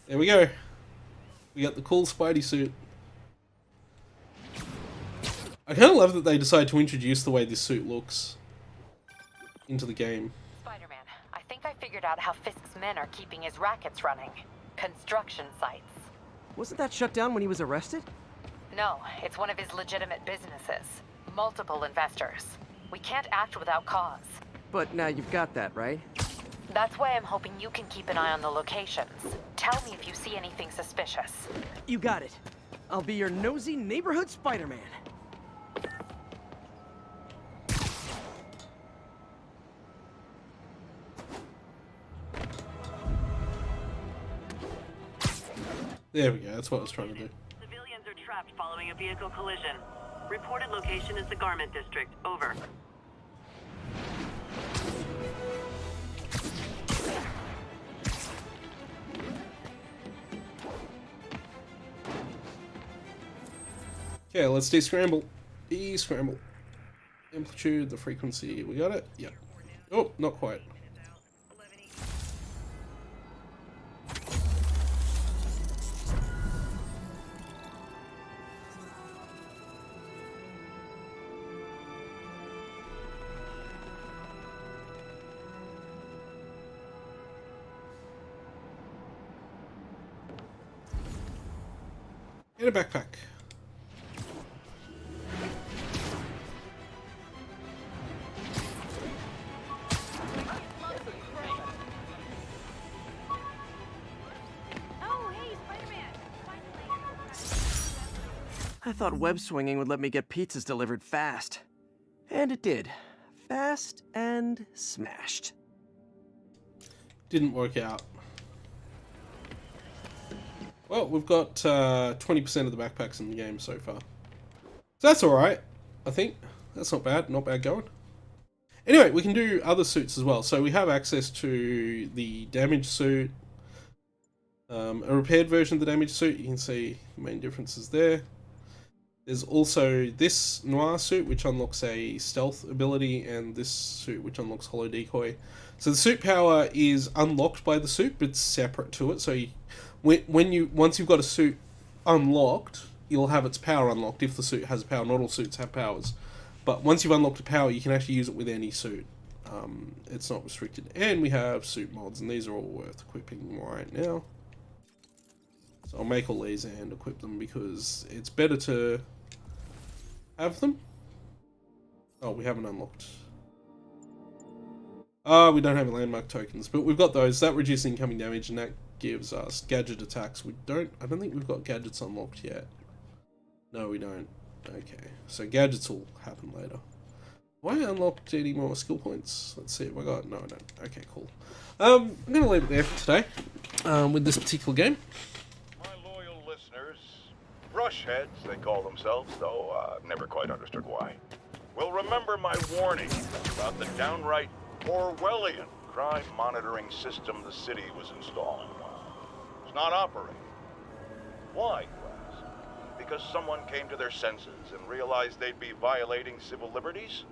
There we go. We got the cool Spidey suit. I kind of love that they decided to introduce the way this suit looks into the game. Spider-Man, I think I figured out how Fisk's men are keeping his rackets running. Construction sites. Wasn't that shut down when he was arrested? No, it's one of his legitimate businesses. Multiple investors. We can't act without cause. But now you've got that, right? That's why I'm hoping you can keep an eye on the locations. Tell me if you see anything suspicious. You got it. I'll be your nosy neighborhood Spider-Man. There we go, that's what I was trying to do. Civilians are trapped following a vehicle collision. Reported location is the Garment District. Over. Okay, let's descramble. Descramble. Amplitude, the frequency, we got it? Yep. Oh, not quite. And a backpack. I thought web swinging would let me get pizzas delivered fast. And it did. Fast and smashed. Didn't work out. Well, we've got 20% of the backpacks in the game so far. So that's alright, I think. That's not bad. Not bad going. Anyway, we can do other suits as well. So we have access to the damaged suit. A repaired version of the damaged suit. You can see the main differences there. There's also this noir suit, which unlocks a stealth ability, and this suit, which unlocks holo decoy. So the suit power is unlocked by the suit, but separate to it. So once you've got a suit unlocked, you'll have its power unlocked if the suit has a power. Not all suits have powers, but once you've unlocked a power, you can actually use it with any suit. It's not restricted. And we have suit mods, and these are all worth equipping right now. So I'll make all these and equip them because it's better to have them. Oh, we haven't unlocked. We don't have landmark tokens, but we've got those. That reduces incoming damage, and that gives us gadget attacks. I don't think we've got gadgets unlocked yet. No, we don't. Okay, so gadgets will happen later. Have I unlocked any more skill points? Let's see if I got... No, I don't. Okay, cool. I'm going to leave it there for today with this particular game. Brushheads, they call themselves, though I've never quite understood why. Will remember my warning about the downright Orwellian crime monitoring system the city was installing. It's not operating. Why, you ask? Because someone came to their senses and realized they'd be violating civil liberties?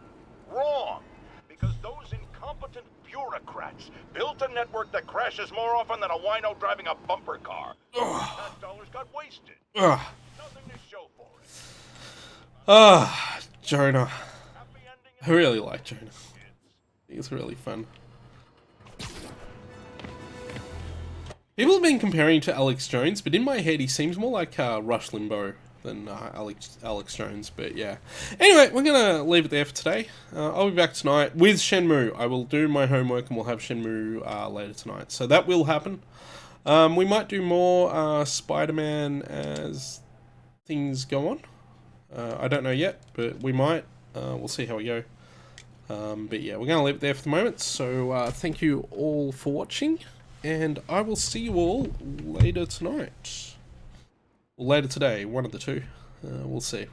Wrong! Because those incompetent bureaucrats built a network that crashes more often than a wino driving a bumper car. That dollars got wasted. Nothing to show for it. Jonah. I really like Jonah. I think it's really fun. People have been comparing to Alex Jones, but in my head he seems more like Rush Limbaugh than Alex Jones, but yeah. Anyway, we're gonna leave it there for today. I'll be back tonight with Shenmue. I will do my homework and we'll have Shenmue later tonight. So that will happen. We might do more Spider-Man as things go on. I don't know yet, but we might. We'll see how we go. But yeah, we're going to leave it there for the moment. So thank you all for watching, and I will see you all later tonight. Or later today, one of the two. We'll see.